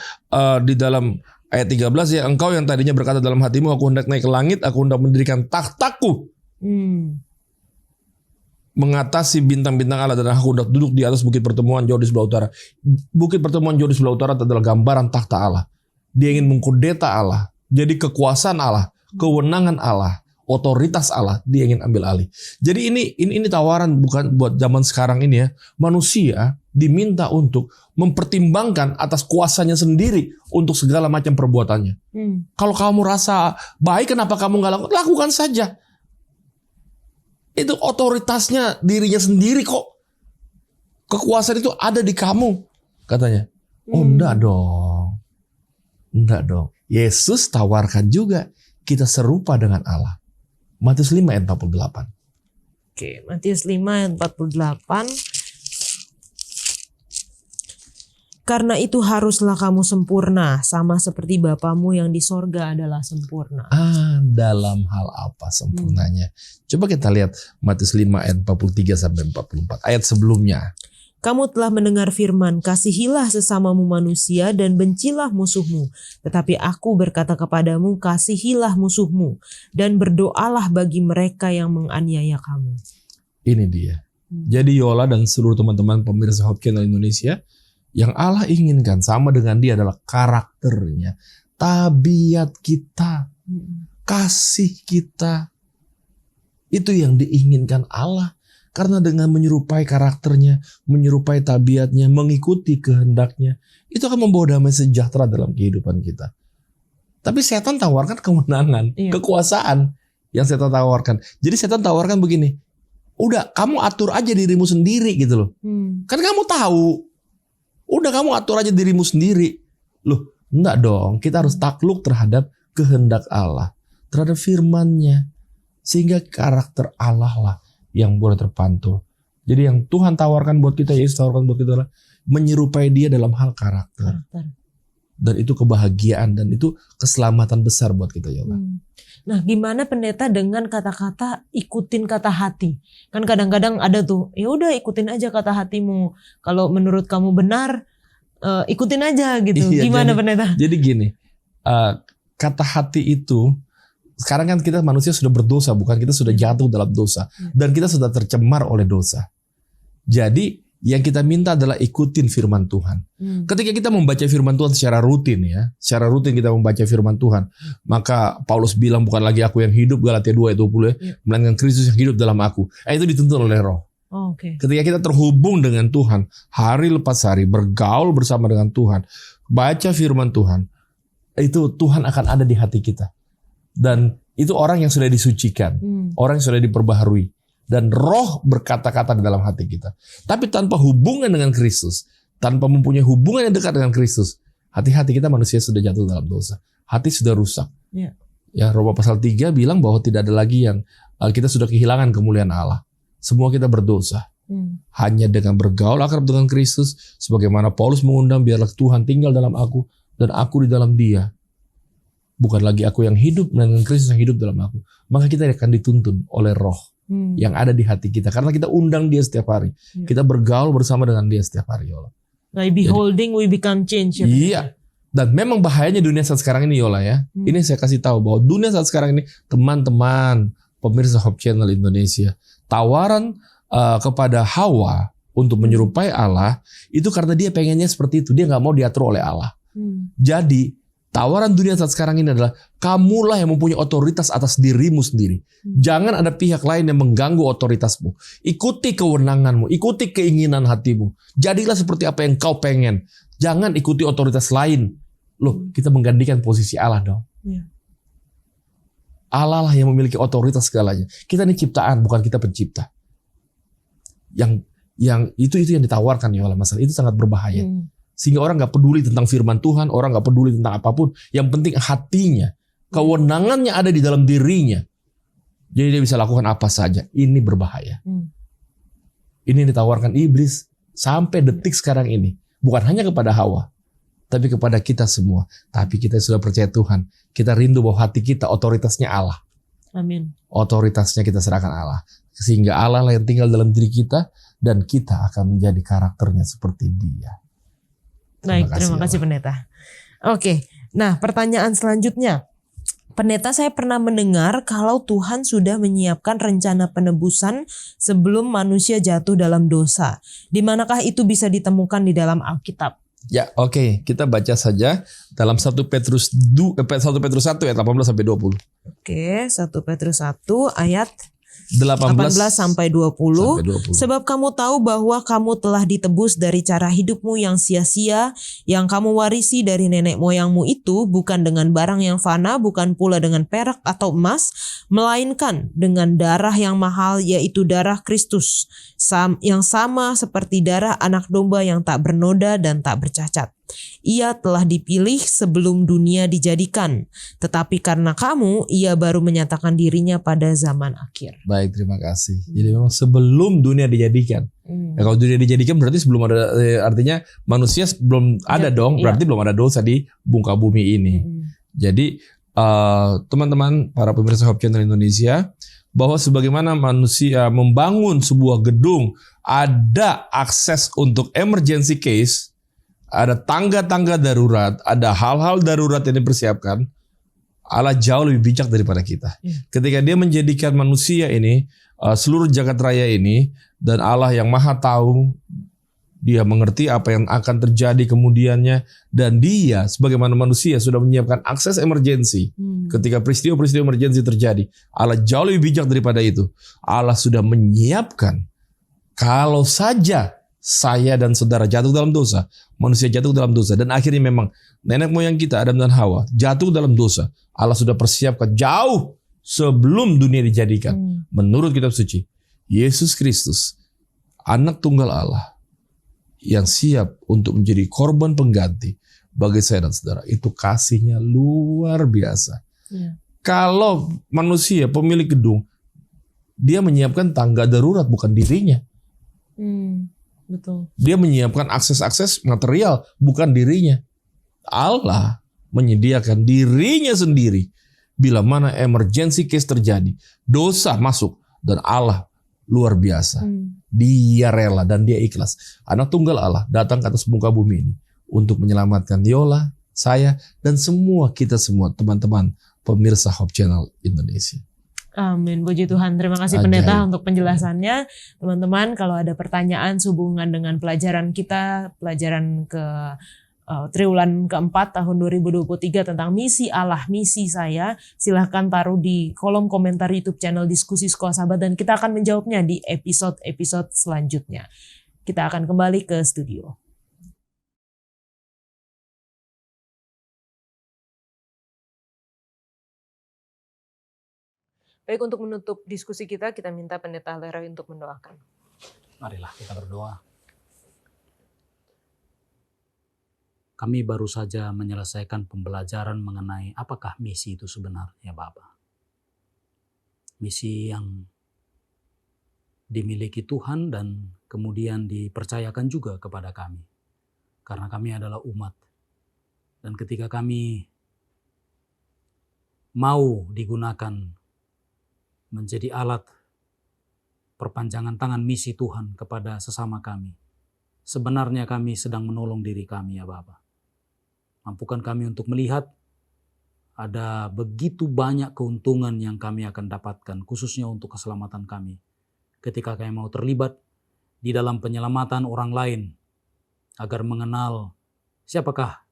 di dalam ayat 13 ya, engkau yang tadinya berkata dalam hatimu, aku hendak naik ke langit, aku hendak mendirikan tahtaku mengatasi bintang-bintang Allah, dan aku hendak duduk di atas bukit pertemuan jauh di sebelah utara. Bukit pertemuan jauh di sebelah utara adalah gambaran takhta Allah. Dia ingin mengkudeta Allah. Jadi kekuasaan Allah, kewenangan Allah, otoritas Allah, dia ingin ambil alih. Jadi ini tawaran bukan buat zaman sekarang ini ya. Manusia diminta untuk mempertimbangkan atas kuasanya sendiri untuk segala macam perbuatannya. Kalau kamu rasa baik, kenapa kamu nggak lakukan saja? Itu otoritasnya dirinya sendiri kok. Kekuasaan itu ada di kamu, katanya. Oh enggak dong. Enggak dong. Yesus tawarkan juga kita serupa dengan Allah. Matius 5 ayat 48. Oke, Matius 5 ayat 48. Karena itu haruslah kamu sempurna, sama seperti Bapamu yang di sorga adalah sempurna. Dalam hal apa sempurnanya? Coba kita lihat Matius 5 ayat 43 sampai 44. Ayat sebelumnya. Kamu telah mendengar firman, kasihilah sesamamu manusia dan bencilah musuhmu. Tetapi aku berkata kepadamu, kasihilah musuhmu dan berdoalah bagi mereka yang menganiaya kamu. Ini dia. Jadi Yola dan seluruh teman-teman pemirsa Hope Channel Indonesia, yang Allah inginkan sama dengan dia adalah karakternya, tabiat kita, kasih kita. Itu yang diinginkan Allah. Karena dengan menyerupai karakternya, menyerupai tabiatnya, mengikuti kehendaknya, itu akan membawa damai sejahtera dalam kehidupan kita. Tapi setan tawarkan kemenangan, kekuasaan yang setan tawarkan. Jadi setan tawarkan begini, udah kamu atur aja dirimu sendiri gitu loh. Kan kamu tahu Udah kamu atur aja dirimu sendiri. Loh, enggak dong. Kita harus takluk terhadap kehendak Allah, terhadap firman-Nya. Sehingga karakter Allah lah yang boleh terpantul. Jadi yang Tuhan tawarkan buat kita, Yesus tawarkan buat kita adalah menyerupai Dia dalam hal karakter. Dan itu kebahagiaan dan itu keselamatan besar buat kita, Yola. Nah, gimana pendeta dengan kata-kata ikutin kata hati? Kan kadang-kadang ada tuh, ya udah ikutin aja kata hatimu. Kalau menurut kamu benar, ikutin aja gitu. Iya, Gimana jadi, pendeta? Jadi gini, kata hati itu, sekarang kan kita manusia sudah berdosa, bukan, kita sudah jatuh dalam dosa. Dan kita sudah tercemar oleh dosa. Jadi yang kita minta adalah ikutin firman Tuhan. Ketika kita membaca firman Tuhan secara rutin ya, secara rutin kita membaca firman Tuhan, maka Paulus bilang bukan lagi aku yang hidup, Galatia 2 ayat 20 ya, melainkan Kristus yang hidup dalam aku. Itu dituntun oleh Roh. Ketika kita terhubung dengan Tuhan, hari lepas hari, bergaul bersama dengan Tuhan, baca firman Tuhan, itu Tuhan akan ada di hati kita. Dan itu orang yang sudah disucikan, orang yang sudah diperbaharui. Dan Roh berkata-kata di dalam hati kita. Tapi tanpa hubungan dengan Kristus, tanpa mempunyai hubungan yang dekat dengan Kristus, hati-hati kita manusia sudah jatuh dalam dosa. Hati sudah rusak. Ya, Roma pasal 3 bilang bahwa tidak ada lagi yang kita sudah kehilangan kemuliaan Allah. Semua kita berdosa. Hanya dengan bergaul akrab dengan Kristus, sebagaimana Paulus mengundang, biarlah Tuhan tinggal dalam aku dan aku di dalam Dia. Bukan lagi aku yang hidup, melainkan Kristus yang hidup dalam aku. Maka kita akan dituntun oleh Roh yang ada di hati kita, karena kita undang Dia setiap hari. Kita bergaul bersama dengan Dia setiap hari, Yola. By beholding we become change. Iya. Dan memang bahayanya dunia saat sekarang ini, Yola ya. Ini saya kasih tahu bahwa dunia saat sekarang ini, teman-teman pemirsa Hope Channel Indonesia, tawaran kepada Hawa untuk menyerupai Allah itu karena dia pengennya seperti itu. Dia nggak mau diatur oleh Allah. Jadi tawaran dunia saat sekarang ini adalah kamulah yang mempunyai otoritas atas dirimu sendiri. Jangan ada pihak lain yang mengganggu otoritasmu. Ikuti kewenanganmu, ikuti keinginan hatimu. Jadilah seperti apa yang kau pengen. Jangan ikuti otoritas lain. Loh, kita menggantikan posisi Allah dong. Allah lah yang memiliki otoritas segalanya. Kita ini ciptaan, bukan kita pencipta. Yang itu yang ditawarkan ya oleh masalah itu sangat berbahaya. Sehingga orang nggak peduli tentang firman Tuhan, orang nggak peduli tentang apapun. Yang penting hatinya, kewenangannya ada di dalam dirinya. Jadi dia bisa lakukan apa saja. Ini berbahaya. Ini yang ditawarkan iblis sampai detik sekarang ini. Bukan hanya kepada Hawa, tapi kepada kita semua. Tapi kita sudah percaya Tuhan. Kita rindu bahwa hati kita otoritasnya Allah. Amin. Otoritasnya kita serahkan Allah. Sehingga Allah lah yang tinggal dalam diri kita. Dan kita akan menjadi karakternya seperti Dia. Baik, terima kasih pendeta. Oke, nah pertanyaan selanjutnya. Pendeta, saya pernah mendengar kalau Tuhan sudah menyiapkan rencana penebusan sebelum manusia jatuh dalam dosa. Di manakah itu bisa ditemukan di dalam Alkitab? Ya, oke. Kita baca saja dalam 1 Petrus 1 ayat 18 sampai 20. Oke, 1 Petrus 1 ayat 18 sampai 20. Sebab kamu tahu bahwa kamu telah ditebus dari cara hidupmu yang sia-sia, yang kamu warisi dari nenek moyangmu itu, bukan dengan barang yang fana, bukan pula dengan perak atau emas, melainkan dengan darah yang mahal, yaitu darah Kristus, yang sama seperti darah anak domba yang tak bernoda dan tak bercacat. Ia telah dipilih sebelum dunia dijadikan, tetapi karena kamu, ia baru menyatakan dirinya pada zaman akhir. Baik, terima kasih. Jadi memang sebelum dunia dijadikan. Ya, kalau dunia dijadikan berarti sebelum ada, artinya manusia belum ada dong, berarti belum ada dosa di muka bumi ini. Jadi teman-teman para pemirsa Hope Channel Indonesia, bahwa sebagaimana manusia membangun sebuah gedung, ada akses untuk emergency case, ada tangga-tangga darurat, ada hal-hal darurat yang dipersiapkan. Allah jauh lebih bijak daripada kita. Ketika Dia menjadikan manusia ini, seluruh jagat raya ini, dan Allah yang maha tahu, Dia mengerti apa yang akan terjadi kemudiannya, dan Dia sebagaimana manusia sudah menyiapkan akses emergensi. Ketika peristiwa-peristiwa emergensi terjadi, Allah jauh lebih bijak daripada itu. Allah sudah menyiapkan, kalau saja saya dan saudara jatuh dalam dosa, manusia jatuh dalam dosa, dan akhirnya memang nenek moyang kita Adam dan Hawa jatuh dalam dosa, Allah sudah persiapkan jauh sebelum dunia dijadikan. Menurut kitab suci, Yesus Kristus, anak tunggal Allah, yang siap untuk menjadi korban pengganti bagi saya dan saudara. Itu kasihnya luar biasa. Ya. Kalau manusia pemilik gedung, dia menyiapkan tangga darurat bukan dirinya. Betul. Dia menyiapkan akses-akses material bukan dirinya. Allah menyediakan dirinya sendiri. Bila mana emergency case terjadi, dosa masuk, dan Allah luar biasa. Dia rela dan dia ikhlas. Anak tunggal Allah datang ke atas muka bumi ini untuk menyelamatkan Yola, saya, dan semua kita semua teman-teman pemirsa Hope Channel Indonesia. Amin, puji Tuhan. Terima kasih Ajaib. pendeta untuk penjelasannya. Teman-teman, kalau ada pertanyaan sehubungan dengan pelajaran kita, pelajaran ke triwulan keempat tahun 2023 tentang misi Allah, misi saya, silahkan taruh di kolom komentar YouTube channel Diskusi Sekolah Sahabat dan kita akan menjawabnya di episode-episode selanjutnya. Kita akan kembali ke studio. Baik, untuk menutup diskusi kita minta Pendeta Leroy untuk mendoakan. Marilah kita berdoa. Kami baru saja menyelesaikan pembelajaran mengenai apakah misi itu sebenarnya, Bapa. Misi yang dimiliki Tuhan dan kemudian dipercayakan juga kepada kami. Karena kami adalah umat. Dan ketika kami mau digunakan menjadi alat perpanjangan tangan misi Tuhan kepada sesama kami, sebenarnya kami sedang menolong diri kami, ya Bapa. Mampukan kami untuk melihat ada begitu banyak keuntungan yang kami akan dapatkan, khususnya untuk keselamatan kami. Ketika kami mau terlibat di dalam penyelamatan orang lain, agar mengenal siapakah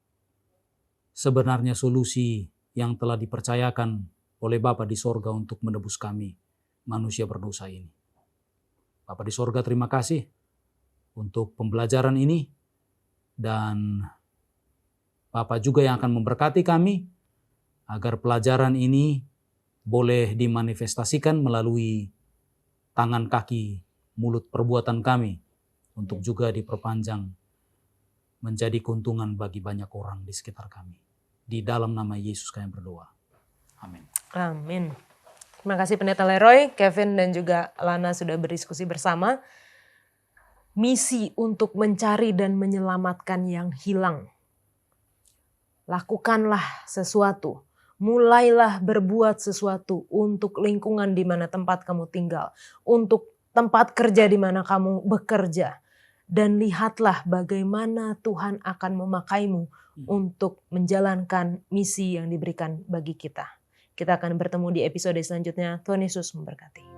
sebenarnya solusi yang telah dipercayakan oleh Bapa di sorga untuk menebus kami, manusia berdosa ini. Bapa di sorga, terima kasih untuk pembelajaran ini, dan Bapa juga yang akan memberkati kami agar pelajaran ini boleh dimanifestasikan melalui tangan, kaki, mulut, perbuatan kami untuk juga diperpanjang menjadi keuntungan bagi banyak orang di sekitar kami. Di dalam nama Yesus kami berdoa. Amin. Amin. Terima kasih Pendeta Leroy, Kevin dan juga Lana sudah berdiskusi bersama. Misi untuk mencari dan menyelamatkan yang hilang. Lakukanlah sesuatu, mulailah berbuat sesuatu untuk lingkungan di mana tempat kamu tinggal, untuk tempat kerja di mana kamu bekerja, dan lihatlah bagaimana Tuhan akan memakaimu untuk menjalankan misi yang diberikan bagi kita. Kita akan bertemu di episode selanjutnya. Tuhan Yesus memberkati.